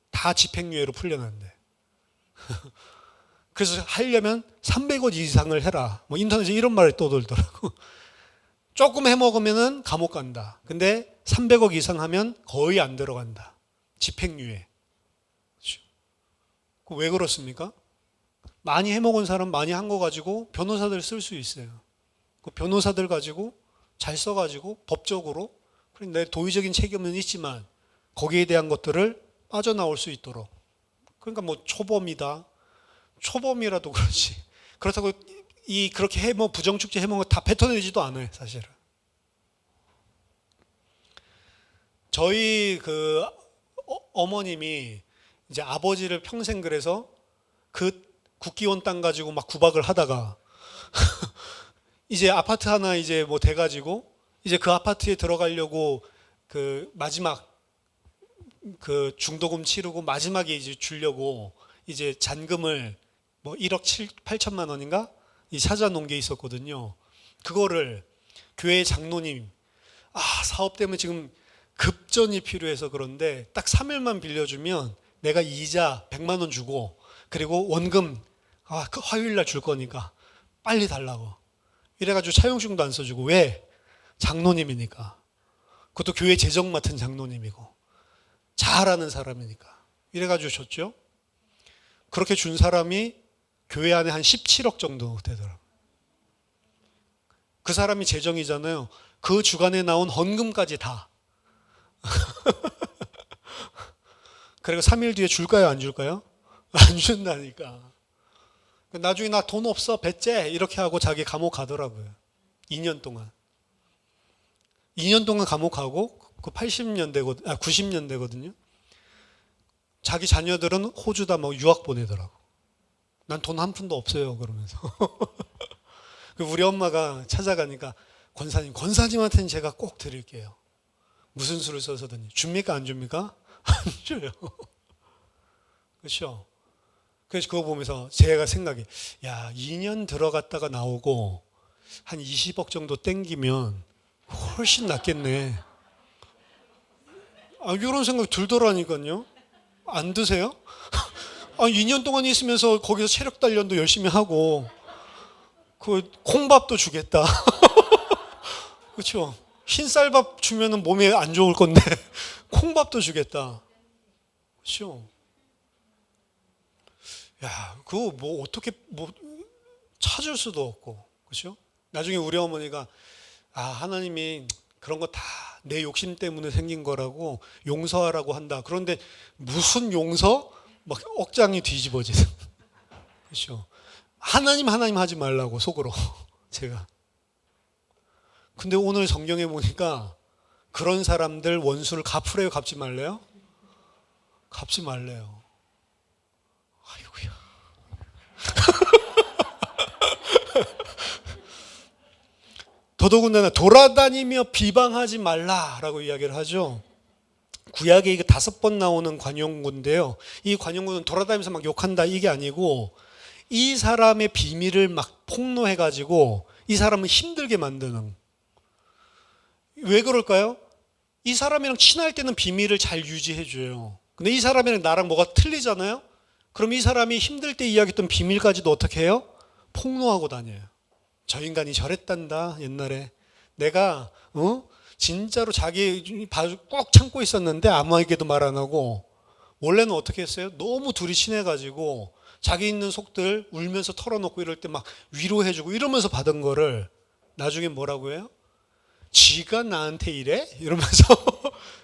다 집행유예로 풀려난대. 그래서 하려면 300억 이상을 해라. 뭐 인터넷에 이런 말이 떠돌더라고. 조금 해먹으면은 감옥 간다. 근데 300억 이상 하면 거의 안 들어간다. 집행유예. 왜 그렇습니까? 많이 해먹은 사람 많이 한 거 가지고 변호사들 쓸 수 있어요. 그 변호사들 가지고 잘 써가지고 법적으로 내 도의적인 책임은 있지만 거기에 대한 것들을 빠져나올 수 있도록. 그러니까 뭐 초범이다. 초범이라도 그렇지. 그렇다고 그렇게 부정축제 해먹은 거 다 뱉어내지도 않아요, 사실은. 저희 그 어머님이 이제 아버지를 평생 그래서 그 국기원 땅 가지고 막 구박을 하다가 이제 아파트 하나 이제 뭐 돼가지고 이제 그 아파트에 들어가려고 그 마지막 그 중도금 치르고 마지막에 이제 주려고 이제 잔금을 뭐 1억 8천만 원인가 이 찾아놓은 게 있었거든요. 그거를 교회 장로님 사업 때문에 지금 급전이 필요해서 그런데 딱 3일만 빌려주면 내가 이자 100만 원 주고 그리고 원금 그 화요일 날 줄 거니까 빨리 달라고. 이래가지고 차용증도 안 써주고. 왜? 장로님이니까. 그것도 교회 재정 맡은 장로님이고 잘하는 사람이니까. 이래가지고 줬죠. 그렇게 준 사람이 교회 안에 한 17억 정도 되더라고요. 그 사람이 재정이잖아요. 그 주간에 나온 헌금까지 다. 그리고 3일 뒤에 줄까요? 안 줄까요? 안 준다니까. 나중에 나 돈 없어 배째 이렇게 하고 자기 감옥 가더라고요. 2년 동안. 2년 동안 감옥 가고 그 90년대거든요. 자기 자녀들은 호주다 뭐 유학 보내더라고. 난 돈 한 푼도 없어요 그러면서. 우리 엄마가 찾아가니까 권사님한테는 제가 꼭 드릴게요. 무슨 수를 써서든지. 줍니까 안 줍니까? 안 줘요. 그렇죠? 그래서 그거 보면서 제가 생각이 2년 들어갔다가 나오고 한 20억 정도 땡기면 훨씬 낫겠네. 이런 생각 들더라니까요. 안 드세요? 2년 동안 있으면서 거기서 체력 단련도 열심히 하고 그 콩밥도 주겠다. 그렇죠? 흰쌀밥 주면은 몸에 안 좋을 건데 콩밥도 주겠다. 그렇죠? 야, 그거 뭐 어떻게 뭐 찾을 수도 없고, 그렇죠? 나중에 우리 어머니가 하나님이 그런 거 다 내 욕심 때문에 생긴 거라고 용서하라고 한다. 그런데 무슨 용서? 막 억장이 뒤집어지는. 그렇죠? 하나님 하지 말라고 속으로 제가. 근데 오늘 성경에 보니까 그런 사람들 원수를 갚으래요, 갚지 말래요? 갚지 말래요. 아이고야. 더더군다나 돌아다니며 비방하지 말라라고 이야기를 하죠. 구약에 이게 5번 나오는 관용구인데요. 이 관용구는 돌아다니면서 막 욕한다 이게 아니고 이 사람의 비밀을 막 폭로해가지고 이 사람을 힘들게 만드는. 왜 그럴까요? 이 사람이랑 친할 때는 비밀을 잘 유지해줘요. 근데 이 사람이랑 나랑 뭐가 틀리잖아요? 그럼 이 사람이 힘들 때 이야기했던 비밀까지도 어떻게 해요? 폭로하고 다녀요. 저 인간이 저랬단다 옛날에. 내가 진짜로 자기 꾹 참고 있었는데 아무에게도 말 안 하고 원래는 어떻게 했어요? 너무 둘이 친해가지고 자기 있는 속들 울면서 털어놓고 이럴 때 막 위로해주고 이러면서 받은 거를 나중에 뭐라고 해요? 지가 나한테 이래? 이러면서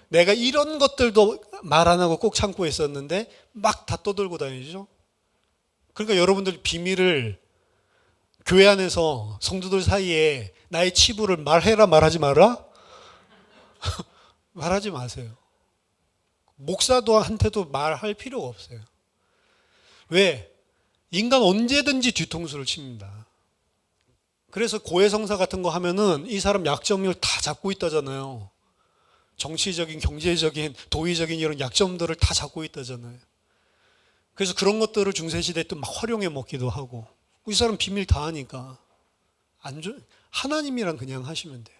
내가 이런 것들도 말 안 하고 꼭 참고 있었는데 막 다 떠들고 다니죠. 그러니까 여러분들 비밀을 교회 안에서 성도들 사이에 나의 치부를 말해라 말하지 마라? 말하지 마세요. 목사도 한테도 말할 필요가 없어요. 왜? 인간 언제든지 뒤통수를 칩니다. 그래서 고해성사 같은 거 하면은 이 사람 약점을 다 잡고 있다잖아요. 정치적인, 경제적인, 도의적인 이런 약점들을 다 잡고 있다잖아요. 그래서 그런 것들을 중세시대 때 막 활용해 먹기도 하고. 이 사람 비밀 다 하니까. 하나님이랑 그냥 하시면 돼요.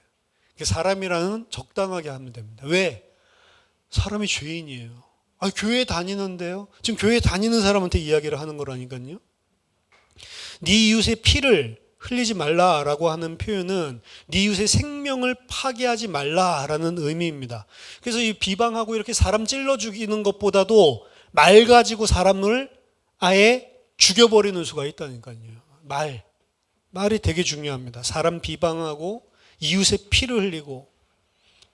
사람이랑은 적당하게 하면 됩니다. 왜? 사람이 죄인이에요. 교회 다니는데요. 지금 교회 다니는 사람한테 이야기를 하는 거라니까요. 네 이웃의 피를 흘리지 말라라고 하는 표현은 네 이웃의 생명을 파괴하지 말라라는 의미입니다. 그래서 이 비방하고 이렇게 사람 찔러 죽이는 것보다도 말 가지고 사람을 아예 죽여버리는 수가 있다니까요. 말이 되게 중요합니다. 사람 비방하고 이웃의 피를 흘리고.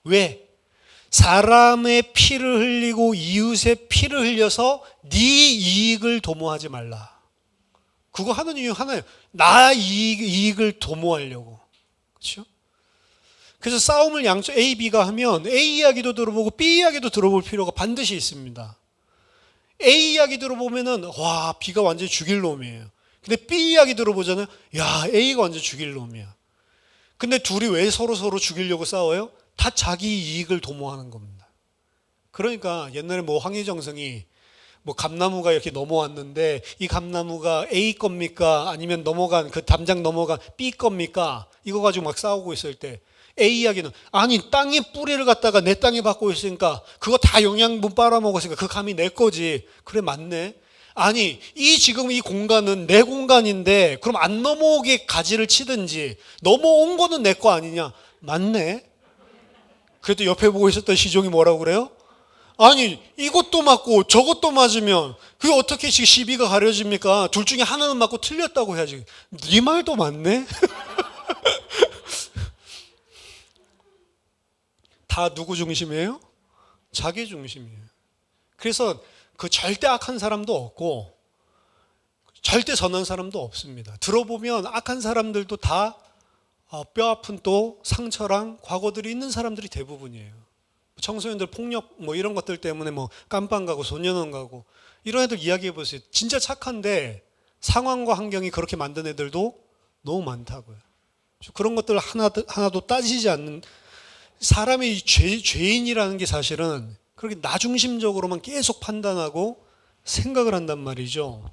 왜? 사람의 피를 흘리고 이웃의 피를 흘려서 네 이익을 도모하지 말라. 그거 하는 이유 하나예요. 나 이익을 도모하려고. 그렇죠? 그래서 싸움을 양쪽 A, B가 하면 A 이야기도 들어보고 B 이야기도 들어볼 필요가 반드시 있습니다. A 이야기 들어보면은 와, B가 완전히 죽일 놈이에요. 근데 B 이야기 들어보잖아요. 야, A가 완전 죽일 놈이야. 근데 둘이 왜 서로 죽이려고 싸워요? 다 자기 이익을 도모하는 겁니다. 그러니까 옛날에 뭐 황희정성이 뭐 감나무가 이렇게 넘어왔는데 이 감나무가 A 겁니까? 아니면 넘어간 그 담장 넘어간 B 겁니까? 이거 가지고 막 싸우고 있을 때 A 이야기는 아니 땅에 뿌리를 갖다가 내 땅에 받고 있으니까 그거 다 영양분 빨아먹었으니까 그 감이 내 거지. 그래 맞네. 아니 지금 이 공간은 내 공간인데 그럼 안 넘어오게 가지를 치든지 넘어온 거는 내 거 아니냐. 맞네. 그래도 옆에 보고 있었던 시종이 뭐라고 그래요? 아니 이것도 맞고 저것도 맞으면 그게 어떻게 시비가 가려집니까? 둘 중에 하나는 맞고 틀렸다고 해야지. 네 말도 맞네. 다 누구 중심이에요? 자기 중심이에요. 그래서 그 절대 악한 사람도 없고 절대 선한 사람도 없습니다. 들어보면 악한 사람들도 다 뼈아픈 또 상처랑 과거들이 있는 사람들이 대부분이에요. 청소년들 폭력 뭐 이런 것들 때문에 뭐 깜빵 가고 소년원 가고 이런 애들 이야기해 보세요. 진짜 착한데 상황과 환경이 그렇게 만든 애들도 너무 많다고요. 그런 것들 하나도 따지지 않는 사람이 죄인이라는 게 사실은 그렇게 나 중심적으로만 계속 판단하고 생각을 한단 말이죠.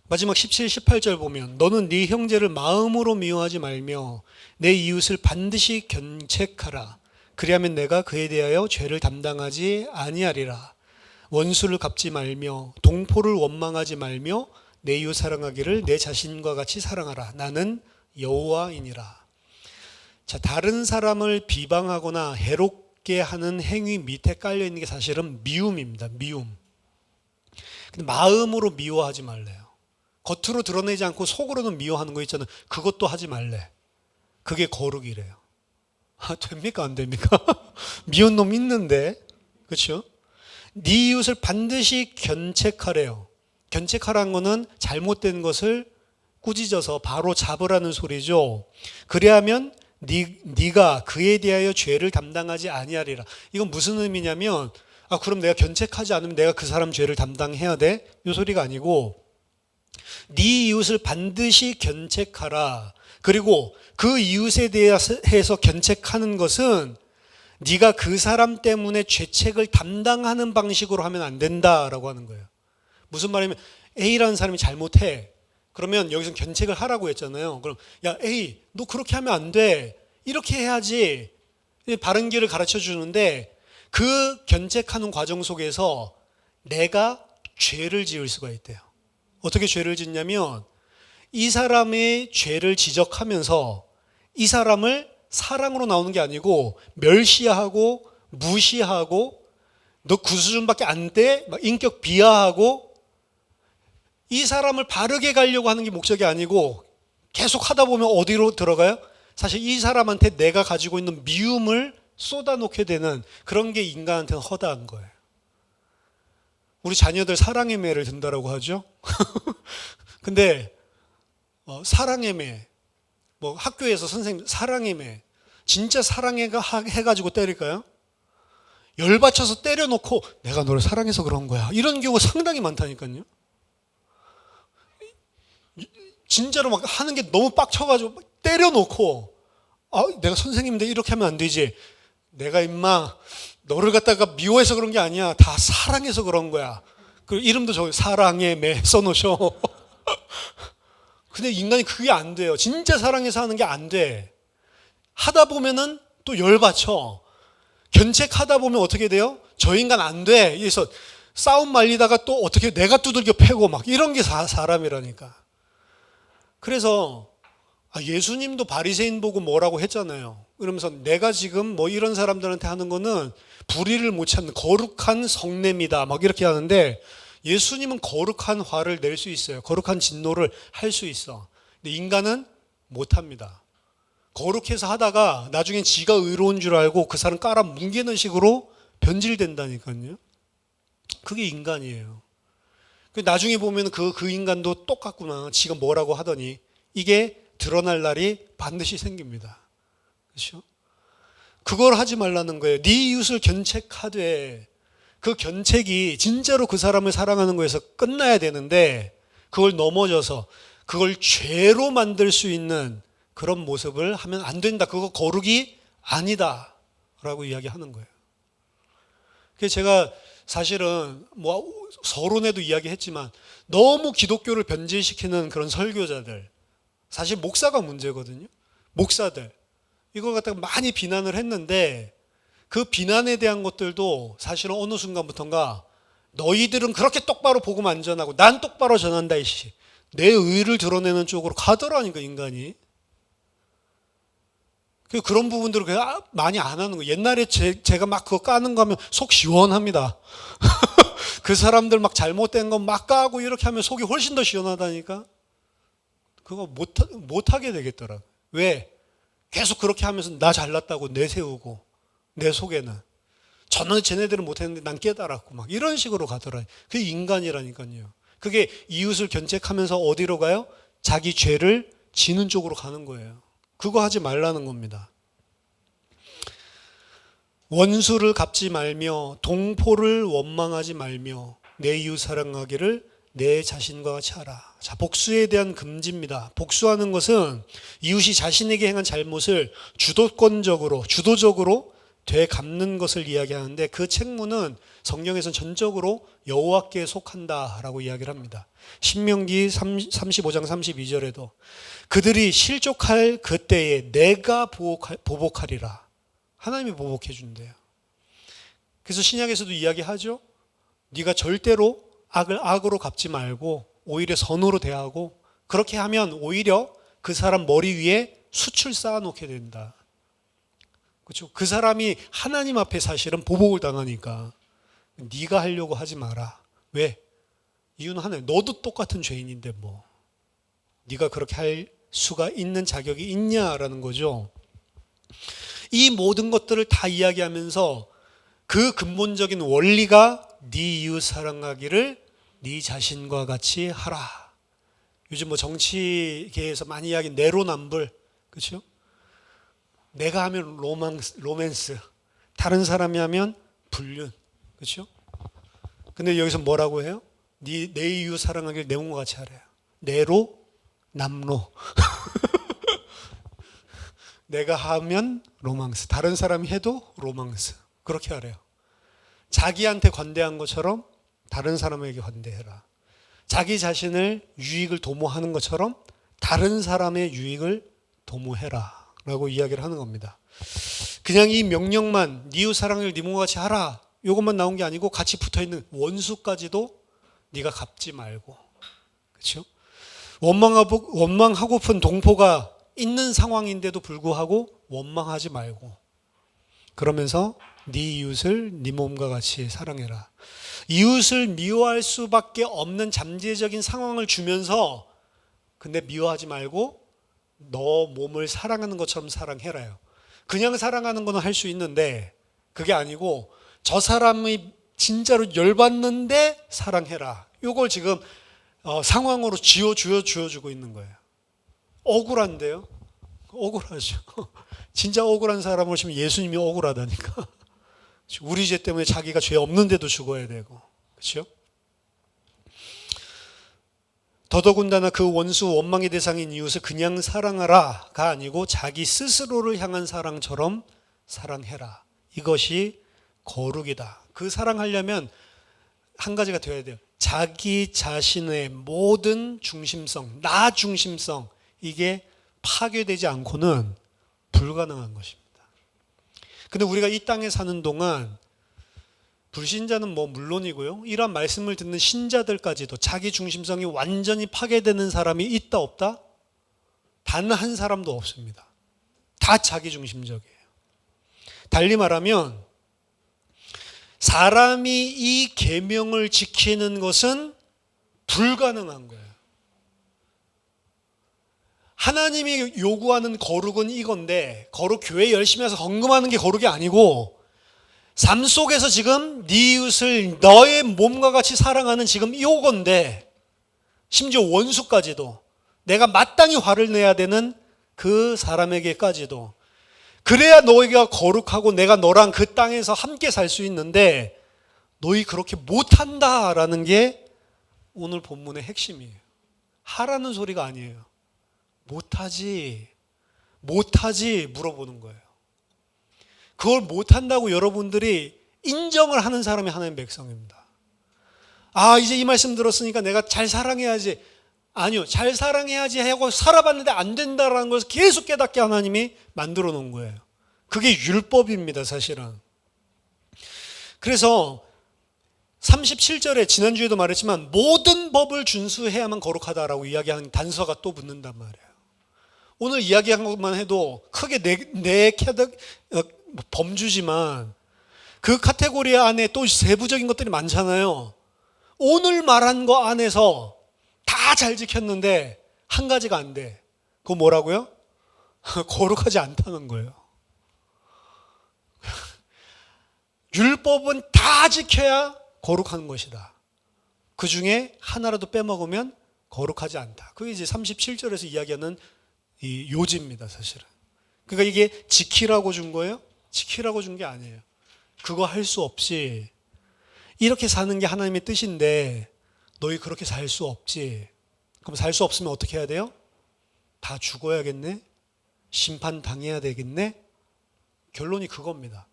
마지막 17, 18절 보면 너는 네 형제를 마음으로 미워하지 말며 내 이웃을 반드시 견책하라. 그리하면 내가 그에 대하여 죄를 담당하지 아니하리라. 원수를 갚지 말며 동포를 원망하지 말며 내 이웃 사랑하기를 내 자신과 같이 사랑하라. 나는 여호와이니라. 자, 다른 사람을 비방하거나 해롭게 하는 행위 밑에 깔려 있는 게 사실은 미움입니다. 미움. 근데 마음으로 미워하지 말래요. 겉으로 드러내지 않고 속으로는 미워하는 거 있잖아요. 그것도 하지 말래. 그게 거룩이래요. 아, 됩니까? 안 됩니까? 미운 놈 있는데. 그렇죠? 네 이웃을 반드시 견책하래요. 견책하라는 거는 잘못된 것을 꾸짖어서 바로 잡으라는 소리죠. 그래야면 네가 그에 대하여 죄를 담당하지 아니하리라. 이건 무슨 의미냐면, 아, 그럼 내가 견책하지 않으면 내가 그 사람 죄를 담당해야 돼? 이 소리가 아니고, 네 이웃을 반드시 견책하라. 그리고 그 이웃에 대해서 견책하는 것은 네가 그 사람 때문에 죄책을 담당하는 방식으로 하면 안 된다라고 하는 거예요. 무슨 말이냐면 A라는 사람이 잘못해. 그러면 여기서 견책을 하라고 했잖아요. 그럼 야 A, 너 그렇게 하면 안 돼. 이렇게 해야지. 바른 길을 가르쳐 주는데 그 견책하는 과정 속에서 내가 죄를 지을 수가 있대요. 어떻게 죄를 짓냐면 이 사람의 죄를 지적하면서 이 사람을 사랑으로 나오는 게 아니고 멸시하고 무시하고 너 그 수준밖에 안 돼? 막 인격 비하하고 이 사람을 바르게 가려고 하는 게 목적이 아니고 계속 하다 보면 어디로 들어가요? 사실 이 사람한테 내가 가지고 있는 미움을 쏟아놓게 되는 그런 게 인간한테는 허다한 거예요. 우리 자녀들 사랑의 매를 든다라고 하죠. 근데 사랑의 매, 뭐 학교에서 선생님 사랑의 매, 진짜 사랑해가 해가지고 때릴까요? 열받쳐서 때려놓고 내가 너를 사랑해서 그런 거야. 이런 경우 상당히 많다니까요. 진짜로 막 하는 게 너무 빡쳐가지고 때려놓고 내가 선생님인데 이렇게 하면 안 되지. 내가 임마 너를 갖다가 미워해서 그런 게 아니야. 다 사랑해서 그런 거야. 그리고 이름도 저기 사랑의 매 써놓으셔. 근데 인간이 그게 안 돼요. 진짜 사랑해서 하는 게 안 돼. 하다 보면은 또 열받쳐. 견책하다 보면 어떻게 돼요? 저 인간 안 돼. 그래서 싸움 말리다가 또 어떻게 내가 두들겨 패고 막 이런 게 사람이라니까. 그래서 예수님도 바리새인 보고 뭐라고 했잖아요. 그러면서 내가 지금 뭐 이런 사람들한테 하는 거는 불의를 못 참는 거룩한 성냄이다 막 이렇게 하는데 예수님은 거룩한 화를 낼 수 있어요. 거룩한 진노를 할 수 있어. 근데 인간은 못 합니다. 거룩해서 하다가 나중에 지가 의로운 줄 알고 그 사람 깔아 뭉개는 식으로 변질된다니까요. 그게 인간이에요. 나중에 보면 그 인간도 똑같구나. 지가 뭐라고 하더니 이게 드러날 날이 반드시 생깁니다. 그렇죠? 그걸 하지 말라는 거예요. 네 이웃을 견책하되 그 견책이 진짜로 그 사람을 사랑하는 거에서 끝나야 되는데 그걸 넘어져서 그걸 죄로 만들 수 있는 그런 모습을 하면 안 된다. 그거 거룩이 아니다. 라고 이야기하는 거예요. 그래서 제가 사실은 뭐 서론에도 이야기했지만 너무 기독교를 변질시키는 그런 설교자들, 사실 목사가 문제거든요. 목사들 이걸 갖다가 많이 비난을 했는데 그 비난에 대한 것들도 사실은 어느 순간부터인가 너희들은 그렇게 똑바로 복음 안 전하고 난 똑바로 전한다 이씨. 내 의를 드러내는 쪽으로 가더라니까 인간이. 그런 부분들을 많이 안 하는 거예요. 옛날에 제가 막 그거 까는 거 하면 속 시원합니다. 그 사람들 막 잘못된 거 막 까고 이렇게 하면 속이 훨씬 더 시원하다니까. 그거 못하게 되겠더라고요. 왜? 계속 그렇게 하면서 나 잘났다고 내세우고 내 속에는 쟤네들은 못했는데 난 깨달았고 막 이런 식으로 가더라고요. 그게 인간이라니까요. 그게 이웃을 견책하면서 어디로 가요? 자기 죄를 지는 쪽으로 가는 거예요. 그거 하지 말라는 겁니다. 원수를 갚지 말며 동포를 원망하지 말며 내 이웃 사랑하기를 내 자신과 같이 하라. 자, 복수에 대한 금지입니다. 복수하는 것은 이웃이 자신에게 행한 잘못을 주도적으로 되갚는 것을 이야기하는데 그 책무는 성경에서는 전적으로 여호와께 속한다라고 이야기를 합니다. 신명기 35장 32절에도 그들이 실족할 그때에 내가 보복하리라. 하나님이 보복해 준대요. 그래서 신약에서도 이야기하죠. 네가 절대로 악을 악으로 갚지 말고 오히려 선으로 대하고 그렇게 하면 오히려 그 사람 머리 위에 숯을 쌓아놓게 된다. 그렇죠? 그 사람이 하나님 앞에 사실은 보복을 당하니까 네가 하려고 하지 마라. 왜? 이유는 하나예요. 너도 똑같은 죄인인데 뭐 네가 그렇게 할 수가 있는 자격이 있냐라는 거죠. 이 모든 것들을 다 이야기하면서 그 근본적인 원리가 네 이웃 사랑하기를 네 자신과 같이 하라. 요즘 뭐 정치계에서 많이 이야기하는 내로남불, 그렇죠? 내가 하면 로맨스, 다른 사람이 하면 불륜, 그렇죠? 근데 여기서 뭐라고 해요? 내 이웃 사랑하기를 내 몸과 같이 하래요. 내로 남로. 내가 하면 로망스, 다른 사람이 해도 로망스. 그렇게 하래요. 자기한테 관대한 것처럼 다른 사람에게 관대해라. 자기 자신을 유익을 도모하는 것처럼 다른 사람의 유익을 도모해라 라고 이야기를 하는 겁니다. 그냥 이 명령만 네 이웃 사랑을 네 몸과 같이 하라 이것만 나온 게 아니고 같이 붙어있는 원수까지도 네가 갚지 말고, 그렇죠? 원망하고픈 동포가 있는 상황인데도 불구하고 원망하지 말고 그러면서 네 이웃을 네 몸과 같이 사랑해라. 이웃을 미워할 수밖에 없는 잠재적인 상황을 주면서 근데 미워하지 말고 너 몸을 사랑하는 것처럼 사랑해라요. 그냥 사랑하는 거는 할 수 있는데 그게 아니고 저 사람이 진짜로 열받는데 사랑해라. 이걸 지금 상황으로 주어주고 있는 거예요. 억울한데요? 억울하죠. 진짜 억울한 사람을 보시면 예수님이 억울하다니까. 우리 죄 때문에 자기가 죄 없는데도 죽어야 되고, 그렇죠? 더더군다나 그 원수 원망의 대상인 이웃을 그냥 사랑하라가 아니고 자기 스스로를 향한 사랑처럼 사랑해라. 이것이 거룩이다. 그 사랑하려면 한 가지가 되어야 돼요. 자기 자신의 모든 중심성, 나 중심성, 이게 파괴되지 않고는 불가능한 것입니다. 근데 우리가 이 땅에 사는 동안 불신자는 뭐 물론이고요. 이런 말씀을 듣는 신자들까지도 자기 중심성이 완전히 파괴되는 사람이 있다 없다? 단 한 사람도 없습니다. 다 자기 중심적이에요. 달리 말하면 사람이 이 계명을 지키는 것은 불가능한 거예요. 하나님이 요구하는 거룩은 이건데 거룩 교회 열심히 해서 헌금하는 게 거룩이 아니고 삶 속에서 지금 네 이웃을 너의 몸과 같이 사랑하는 지금 이건데 심지어 원수까지도 내가 마땅히 화를 내야 되는 그 사람에게까지도 그래야 너희가 거룩하고 내가 너랑 그 땅에서 함께 살 수 있는데 너희 그렇게 못한다라는 게 오늘 본문의 핵심이에요. 하라는 소리가 아니에요. 못하지 물어보는 거예요. 그걸 못한다고 여러분들이 인정을 하는 사람이 하나님의 백성입니다. 아, 이제 이 말씀 들었으니까 내가 잘 사랑해야지. 아니요, 잘 사랑해야지 하고 살아봤는데 안 된다라는 것을 계속 깨닫게 하나님이 만들어 놓은 거예요. 그게 율법입니다, 사실은. 그래서 37절에 지난주에도 말했지만 모든 법을 준수해야만 거룩하다라고 이야기하는 단서가 또 붙는단 말이에요. 오늘 이야기한 것만 해도 크게 네 범주지만 그 카테고리 안에 또 세부적인 것들이 많잖아요. 오늘 말한 거 안에서 다 잘 지켰는데 한 가지가 안 돼. 그거 뭐라고요? 거룩하지 않다는 거예요. 율법은 다 지켜야 거룩한 것이다. 그 중에 하나라도 빼먹으면 거룩하지 않다. 그게 이제 37절에서 이야기하는 이 요지입니다, 사실은. 그러니까 이게 지키라고 준 거예요? 지키라고 준 게 아니에요. 그거 할 수 없이 이렇게 사는 게 하나님의 뜻인데 너희 그렇게 살 수 없지. 그럼 살 수 없으면 어떻게 해야 돼요? 다 죽어야겠네? 심판 당해야 되겠네? 결론이 그겁니다.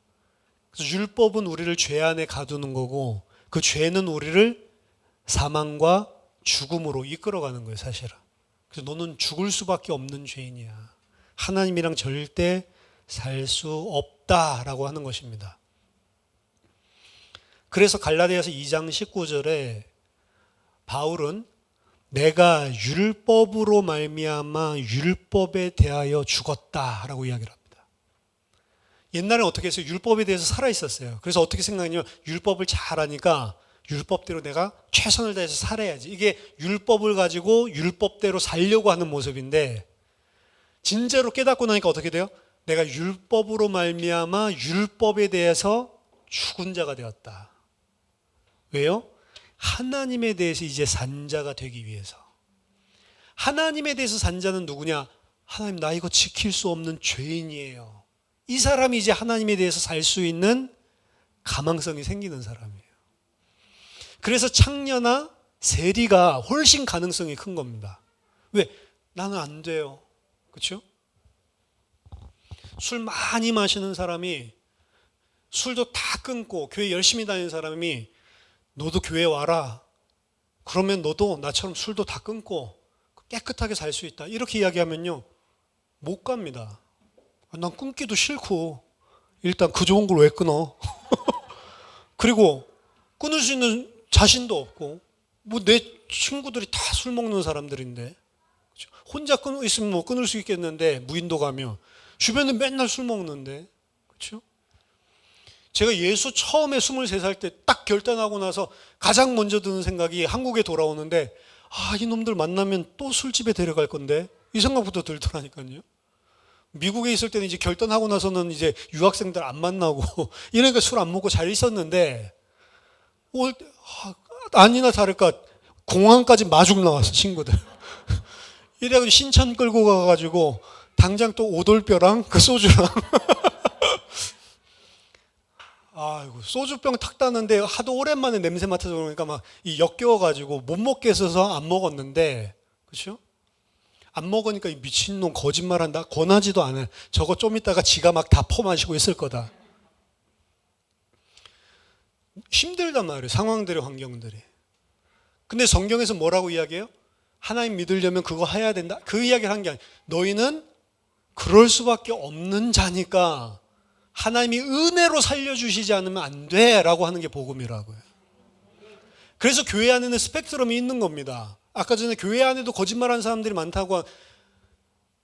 그래서 율법은 우리를 죄 안에 가두는 거고 그 죄는 우리를 사망과 죽음으로 이끌어가는 거예요, 사실은. 그래서 너는 죽을 수밖에 없는 죄인이야. 하나님이랑 절대 살 수 없다라고 하는 것입니다. 그래서 갈라디아서 2장 19절에 바울은 내가 율법으로 말미암아 율법에 대하여 죽었다라고 이야기를 합니다. 옛날에 어떻게 했어요? 율법에 대해서 살아 있었어요. 그래서 어떻게 생각하냐면 율법을 잘 하니까 율법대로 내가 최선을 다해서 살아야지. 이게 율법을 가지고 율법대로 살려고 하는 모습인데 진짜로 깨닫고 나니까 어떻게 돼요? 내가 율법으로 말미암아 율법에 대해서 죽은 자가 되었다. 왜요? 하나님에 대해서 이제 산 자가 되기 위해서. 하나님에 대해서 산 자는 누구냐? 하나님, 나 이거 지킬 수 없는 죄인이에요. 이 사람이 이제 하나님에 대해서 살 수 있는 가망성이 생기는 사람이에요. 그래서 창녀나 세리가 훨씬 가능성이 큰 겁니다. 왜? 나는 안 돼요. 그렇죠? 술 많이 마시는 사람이 술도 다 끊고 교회 열심히 다니는 사람이 너도 교회 와라. 그러면 너도 나처럼 술도 다 끊고 깨끗하게 살 수 있다. 이렇게 이야기하면요. 못 갑니다. 난 끊기도 싫고 일단 그 좋은 걸 왜 끊어? 그리고 끊을 수 있는 자신도 없고 뭐 내 친구들이 다 술 먹는 사람들인데 그렇죠? 혼자 있으면 뭐 끊을 수 있겠는데 무인도 가면 주변에 맨날 술 먹는데 그렇죠? 제가 예수 처음에 23살 때 딱 결단하고 나서 가장 먼저 드는 생각이 한국에 돌아오는데 이놈들 만나면 또 술집에 데려갈 건데 이 생각부터 들더라니까요. 미국에 있을 때는 이제 결단하고 나서는 이제 유학생들 안 만나고 이러니까 술 안 먹고 잘 있었는데 아니나 다를까 공항까지 마중 나왔어 친구들. 이래가지고 신천 끌고 가가지고 당장 또 오돌뼈랑 그 소주랑 아이고 소주병 탁 따는데 하도 오랜만에 냄새 맡아서 그러니까 막 이 역겨워가지고 못 먹게 해서 안 먹었는데 그렇죠? 안 먹으니까 이 미친놈 거짓말한다 권하지도 않아. 저거 좀 이따가 지가 막 다 퍼마시고 있을 거다. 힘들단 말이에요. 상황들의 환경들이. 근데 성경에서 뭐라고 이야기해요? 하나님 믿으려면 그거 해야 된다. 그 이야기를 한 게 아니에요. 너희는 그럴 수밖에 없는 자니까 하나님이 은혜로 살려주시지 않으면 안 돼 라고 하는 게 복음이라고요. 그래서 교회 안에는 스펙트럼이 있는 겁니다. 아까 전에 교회 안에도 거짓말하는 사람들이 많다고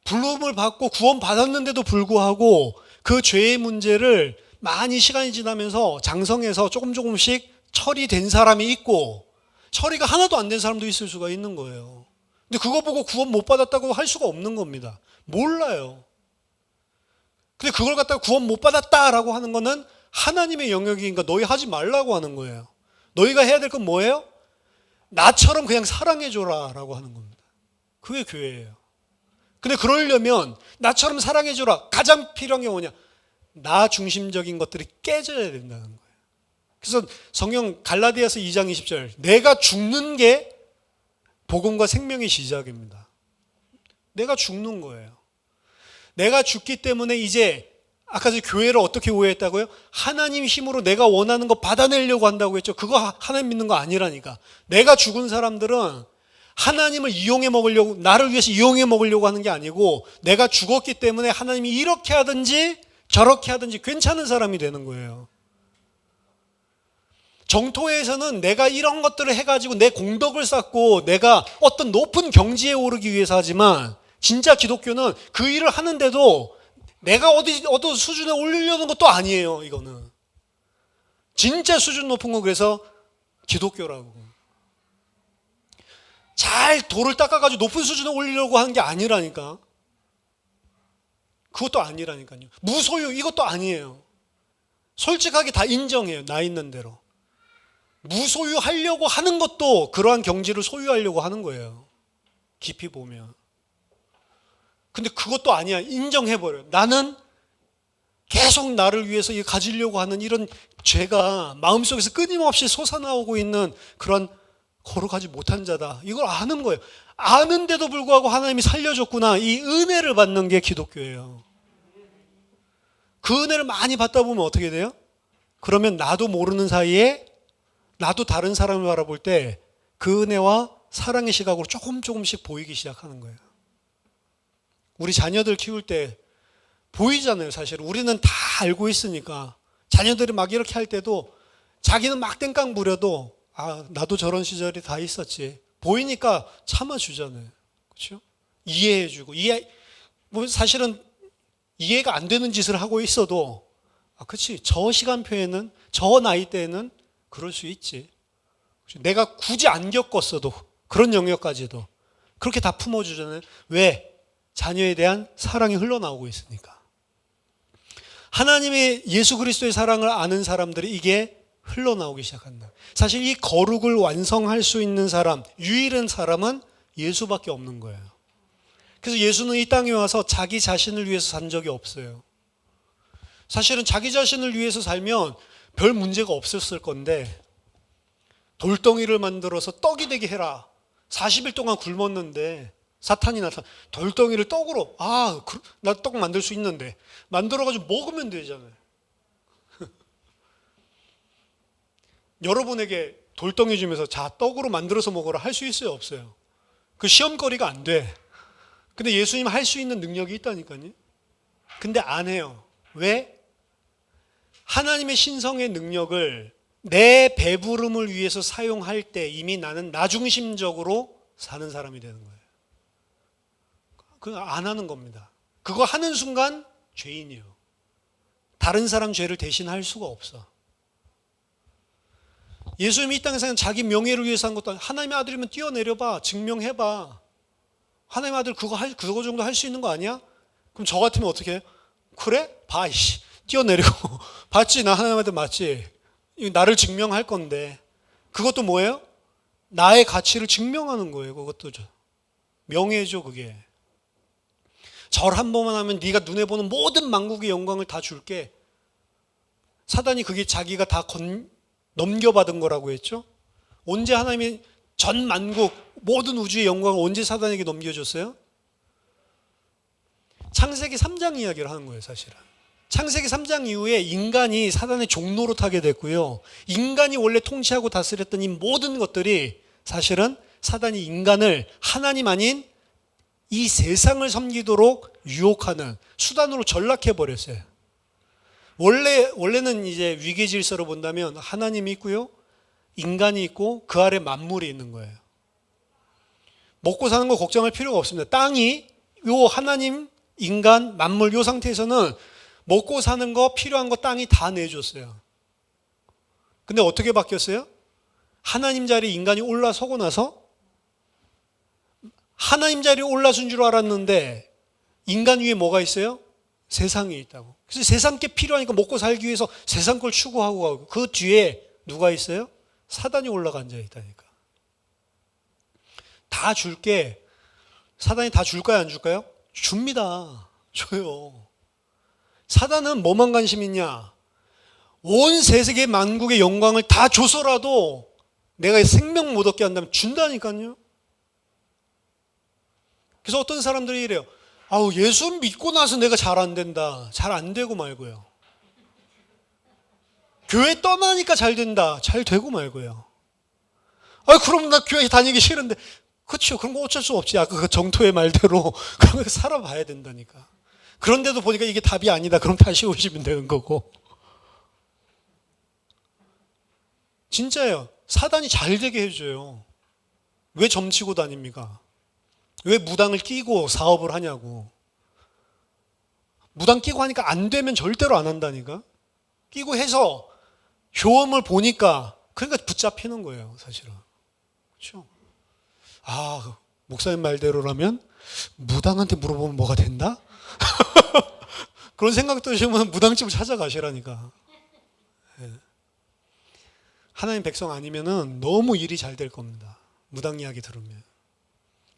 부름을 받고 구원 받았는데도 불구하고 그 죄의 문제를 많이 시간이 지나면서 장성해서 조금씩 처리된 사람이 있고 처리가 하나도 안 된 사람도 있을 수가 있는 거예요. 근데 그거 보고 구원 못 받았다고 할 수가 없는 겁니다. 몰라요. 근데 그걸 갖다가 구원 못 받았다라고 하는 거는 하나님의 영역이니까 너희 하지 말라고 하는 거예요. 너희가 해야 될 건 뭐예요? 나처럼 그냥 사랑해줘라 라고 하는 겁니다. 그게 교회예요. 근데 그러려면 나처럼 사랑해줘라. 가장 필요한 게 뭐냐? 나 중심적인 것들이 깨져야 된다는 거예요. 그래서 성경 갈라디아서 2장 20절 내가 죽는 게 복음과 생명의 시작입니다. 내가 죽는 거예요. 내가 죽기 때문에 이제 아까 전 교회를 어떻게 오해했다고요? 하나님 힘으로 내가 원하는 거 받아내려고 한다고 했죠. 그거 하나님 믿는 거 아니라니까. 내가 죽은 사람들은 하나님을 이용해 먹으려고 나를 위해서 이용해 먹으려고 하는 게 아니고 내가 죽었기 때문에 하나님이 이렇게 하든지 저렇게 하든지 괜찮은 사람이 되는 거예요. 정토에서는 내가 이런 것들을 해가지고 내 공덕을 쌓고 내가 어떤 높은 경지에 오르기 위해서 하지만 진짜 기독교는 그 일을 하는데도 내가 어디 수준에 올리려는 것도 아니에요. 이거는 진짜 수준 높은 거 그래서 기독교라고 잘 돌을 닦아가지고 높은 수준에 올리려고 하는 게 아니라니까. 그것도 아니라니까요. 무소유 이것도 아니에요. 솔직하게 다 인정해요. 나 있는 대로. 무소유하려고 하는 것도 그러한 경지를 소유하려고 하는 거예요. 깊이 보면. 근데 그것도 아니야. 인정해버려요. 나는 계속 나를 위해서 가지려고 하는 이런 죄가 마음속에서 끊임없이 솟아나오고 있는 그런 거룩하지 못한 자다. 이걸 아는 거예요. 아는데도 불구하고 하나님이 살려줬구나. 이 은혜를 받는 게 기독교예요. 그 은혜를 많이 받다 보면 어떻게 돼요? 그러면 나도 모르는 사이에 나도 다른 사람을 바라볼 때 그 은혜와 사랑의 시각으로 조금씩 보이기 시작하는 거예요. 우리 자녀들 키울 때 보이잖아요. 사실 우리는 다 알고 있으니까. 자녀들이 막 이렇게 할 때도 자기는 막 땡깡 부려도 나도 저런 시절이 다 있었지. 보이니까 참아주잖아요. 그렇죠? 이해해주고 뭐 사실은 이해가 안 되는 짓을 하고 있어도 그렇지. 저 시간표에는 저 나이 때에는 그럴 수 있지. 내가 굳이 안 겪었어도 그런 영역까지도 그렇게 다 품어주잖아요. 왜? 자녀에 대한 사랑이 흘러나오고 있으니까. 하나님의 예수 그리스도의 사랑을 아는 사람들이 이게 흘러나오기 시작한다. 사실 이 거룩을 완성할 수 있는 사람, 유일한 사람은 예수밖에 없는 거예요. 그래서 예수는 이 땅에 와서 자기 자신을 위해서 산 적이 없어요. 사실은 자기 자신을 위해서 살면 별 문제가 없었을 건데 돌덩이를 만들어서 떡이 되게 해라. 40일 동안 굶었는데 사탄이 나타나 돌덩이를 떡으로 나 떡 만들 수 있는데 만들어가지고 먹으면 되잖아요. 여러분에게 돌덩이 주면서 자 떡으로 만들어서 먹어라 할 수 있어요 없어요? 그 시험거리가 안 돼. 근데 예수님 할 수 있는 능력이 있다니까요. 근데 안 해요. 왜? 하나님의 신성의 능력을 내 배부름을 위해서 사용할 때 이미 나는 나중심적으로 사는 사람이 되는 거예요. 그거 안 하는 겁니다. 그거 하는 순간 죄인이에요. 다른 사람 죄를 대신할 수가 없어. 예수님이 이 땅에서 자기 명예를 위해서 한 것도 하나님의 아들이면 뛰어내려봐. 증명해봐. 하나님의 아들 그거 정도 할 수 있는 거 아니야? 그럼 저 같으면 어떻게 해요? 그래? 봐, 이씨. 뛰어내리고. 봤지? 나 하나님의 아들 맞지? 나를 증명할 건데. 그것도 뭐예요? 나의 가치를 증명하는 거예요. 그것도 명예죠, 그게. 절 한 번만 하면 네가 눈에 보는 모든 만국의 영광을 다 줄게. 사단이 그게 자기가 다 넘겨받은 거라고 했죠. 언제 하나님이 전 만국 모든 우주의 영광을 언제 사단에게 넘겨줬어요? 창세기 3장 이야기를 하는 거예요, 사실은. 창세기 3장 이후에 인간이 사단의 종로로 타게 됐고요. 인간이 원래 통치하고 다스렸던 이 모든 것들이 사실은 사단이 인간을 하나님 아닌 이 세상을 섬기도록 유혹하는 수단으로 전락해 버렸어요. 원래는 이제 위계 질서로 본다면 하나님이 있고요. 인간이 있고 그 아래 만물이 있는 거예요. 먹고 사는 거 걱정할 필요가 없습니다. 땅이 요 하나님, 인간, 만물 요 상태에서는 먹고 사는 거 필요한 거 땅이 다 내줬어요. 근데 어떻게 바뀌었어요? 하나님 자리에 인간이 올라서고 나서 하나님 자리에 올라선 줄 알았는데 인간 위에 뭐가 있어요? 세상이 있다고. 그래서 세상 게 필요하니까 먹고 살기 위해서 세상 걸 추구하고 가고 그 뒤에 누가 있어요? 사단이 올라가 앉아 있다니까. 다 줄게. 사단이 다 줄까요? 안 줄까요? 줍니다. 줘요. 사단은 뭐만 관심 있냐? 온 세계 만국의 영광을 다 줘서라도 내가 생명 못 얻게 한다면 준다니까요. 그래서 어떤 사람들이 이래요. 예수 믿고 나서 내가 잘 안 된다. 잘 안 되고 말고요. 교회 떠나니까 잘 된다. 잘 되고 말고요. 그럼 나 교회 다니기 싫은데. 그렇죠. 그런 거 어쩔 수 없지. 아까 그 정토의 말대로 그런 거 살아봐야 된다니까. 그런데도 보니까 이게 답이 아니다. 그럼 다시 오시면 되는 거고. 진짜예요. 사단이 잘 되게 해줘요. 왜 점치고 다닙니까? 왜 무당을 끼고 사업을 하냐고. 무당 끼고 하니까 안 되면 절대로 안 한다니까. 끼고 해서 효험을 보니까 그러니까 붙잡히는 거예요, 사실은. 그렇죠? 목사님 말대로라면 무당한테 물어보면 뭐가 된다? 그런 생각 드시면 무당집을 찾아가시라니까. 하나님 백성 아니면은 너무 일이 잘 될 겁니다. 무당 이야기 들으면.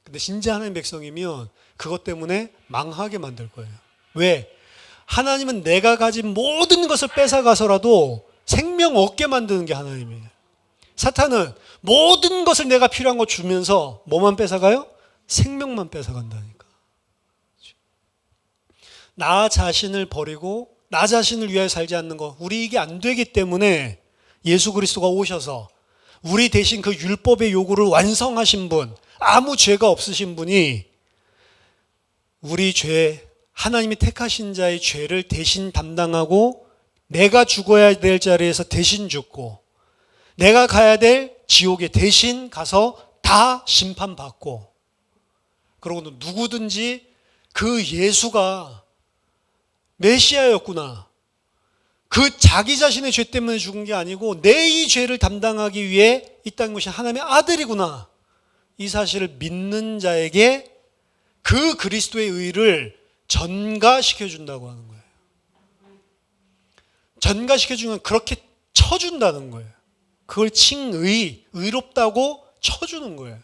근데 진짜 하나님 백성이면 그것 때문에 망하게 만들 거예요. 왜? 하나님은 내가 가진 모든 것을 뺏어가서라도 생명 얻게 만드는 게 하나님이에요. 사탄은 모든 것을 내가 필요한 거 주면서 뭐만 뺏어가요? 생명만 뺏어간다니까. 나 자신을 버리고 나 자신을 위하여 살지 않는 거, 우리 이게 안 되기 때문에 예수 그리스도가 오셔서 우리 대신 그 율법의 요구를 완성하신 분, 아무 죄가 없으신 분이 우리 죄 하나님이 택하신 자의 죄를 대신 담당하고 내가 죽어야 될 자리에서 대신 죽고 내가 가야 될 지옥에 대신 가서 다 심판받고, 그리고 누구든지 그 예수가 메시아였구나, 그 자기 자신의 죄 때문에 죽은 게 아니고 내 이 죄를 담당하기 위해 이 땅에 오신 하나님의 아들이구나, 이 사실을 믿는 자에게 그 그리스도의 의를 전가시켜준다고 하는 거예요. 전가시켜주면 그렇게 쳐준다는 거예요. 그걸 칭의, 의롭다고 쳐주는 거예요.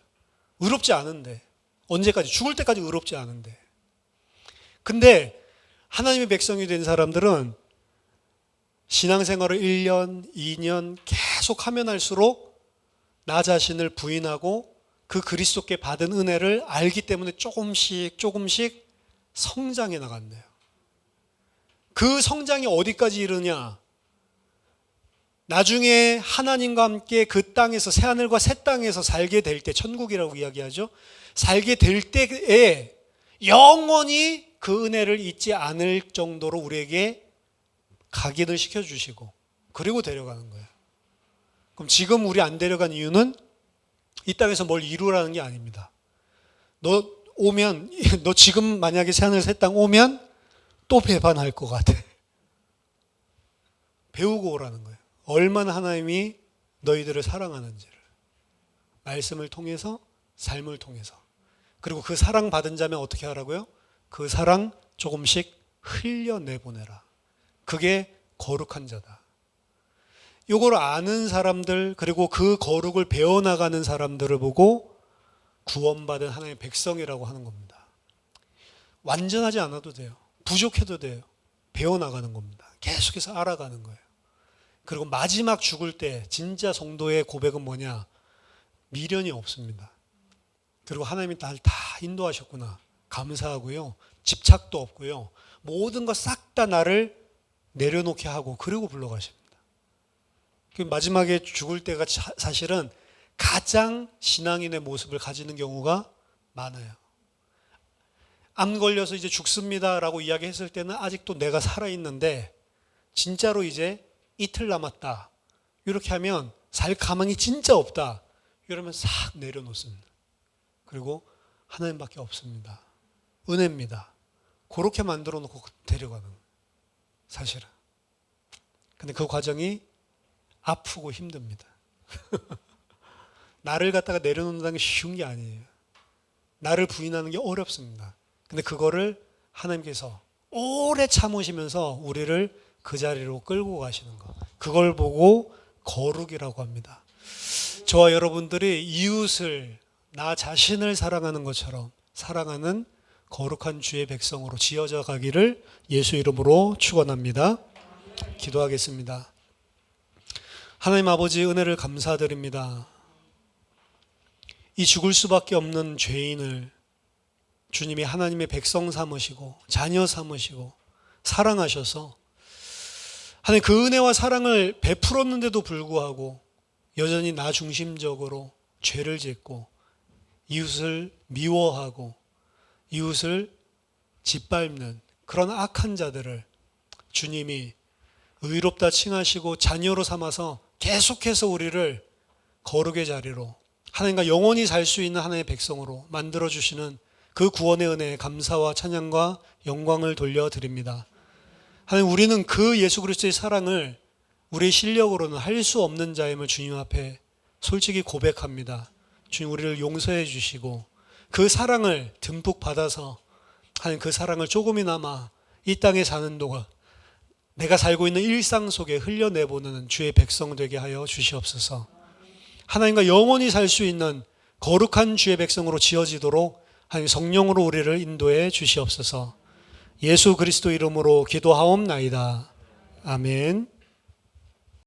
의롭지 않은데. 언제까지? 죽을 때까지 의롭지 않은데. 근데 하나님의 백성이 된 사람들은 신앙생활을 1년, 2년 계속 하면 할수록 나 자신을 부인하고 그 그리스도께 받은 은혜를 알기 때문에 조금씩 성장해 나간대요. 그 성장이 어디까지 이르냐? 나중에 하나님과 함께 그 땅에서, 새하늘과 새 땅에서 살게 될 때, 천국이라고 이야기하죠. 살게 될 때에 영원히 그 은혜를 잊지 않을 정도로 우리에게 각인을 시켜주시고 그리고 데려가는 거예요. 그럼 지금 우리 안 데려간 이유는 이 땅에서 뭘 이루라는 게 아닙니다. 너 지금 만약에 새하늘 새 땅 오면 또 배반할 것 같아. 배우고 오라는 거예요. 얼마나 하나님이 너희들을 사랑하는지를. 말씀을 통해서, 삶을 통해서. 그리고 그 사랑 받은 자면 어떻게 하라고요? 그 사랑 조금씩 흘려내보내라. 그게 거룩한 자다. 이걸 아는 사람들, 그리고 그 거룩을 배워나가는 사람들을 보고 구원받은 하나님의 백성이라고 하는 겁니다. 완전하지 않아도 돼요. 부족해도 돼요. 배워나가는 겁니다. 계속해서 알아가는 거예요. 그리고 마지막 죽을 때 진짜 성도의 고백은 뭐냐? 미련이 없습니다. 그리고 하나님이 날 다 인도하셨구나. 감사하고요. 집착도 없고요. 모든 거 싹 다 나를 내려놓게 하고 그리고 불러가십니다. 마지막에 죽을 때가 사실은 가장 신앙인의 모습을 가지는 경우가 많아요. 암 걸려서 이제 죽습니다라고 이야기했을 때는 아직도 내가 살아있는데 진짜로 이제 이틀 남았다. 이렇게 하면 살 가망이 진짜 없다. 이러면 싹 내려놓습니다. 그리고 하나님밖에 없습니다. 은혜입니다. 그렇게 만들어 놓고 데려가는 거예요. 사실은. 근데 그 과정이 아프고 힘듭니다. 나를 갖다가 내려놓는다는 게 쉬운 게 아니에요. 나를 부인하는 게 어렵습니다. 근데 그거를 하나님께서 오래 참으시면서 우리를 그 자리로 끌고 가시는 것. 그걸 보고 거룩이라고 합니다. 저와 여러분들이 이웃을, 나 자신을 사랑하는 것처럼 사랑하는 거룩한 주의 백성으로 지어져 가기를 예수 이름으로 축원합니다. 기도하겠습니다. 하나님 아버지, 은혜를 감사드립니다. 이 죽을 수밖에 없는 죄인을 주님이 하나님의 백성 삼으시고 자녀 삼으시고 사랑하셔서 하나님 그 은혜와 사랑을 베풀었는데도 불구하고 여전히 나 중심적으로 죄를 짓고 이웃을 미워하고 이웃을 짓밟는 그런 악한 자들을 주님이 의롭다 칭하시고 자녀로 삼아서 계속해서 우리를 거룩의 자리로 하나님과 영원히 살 수 있는 하나님의 백성으로 만들어주시는 그 구원의 은혜에 감사와 찬양과 영광을 돌려드립니다. 하나님, 우리는 그 예수 그리스도의 사랑을 우리의 실력으로는 할 수 없는 자임을 주님 앞에 솔직히 고백합니다. 주님, 우리를 용서해 주시고 그 사랑을 듬뿍 받아서 하나님 그 사랑을 조금이나마 이 땅에 사는 동안 내가 살고 있는 일상 속에 흘려내보는 주의 백성 되게 하여 주시옵소서. 하나님과 영원히 살 수 있는 거룩한 주의 백성으로 지어지도록 하나님 성령으로 우리를 인도해 주시옵소서. 예수 그리스도 이름으로 기도하옵나이다. 아멘.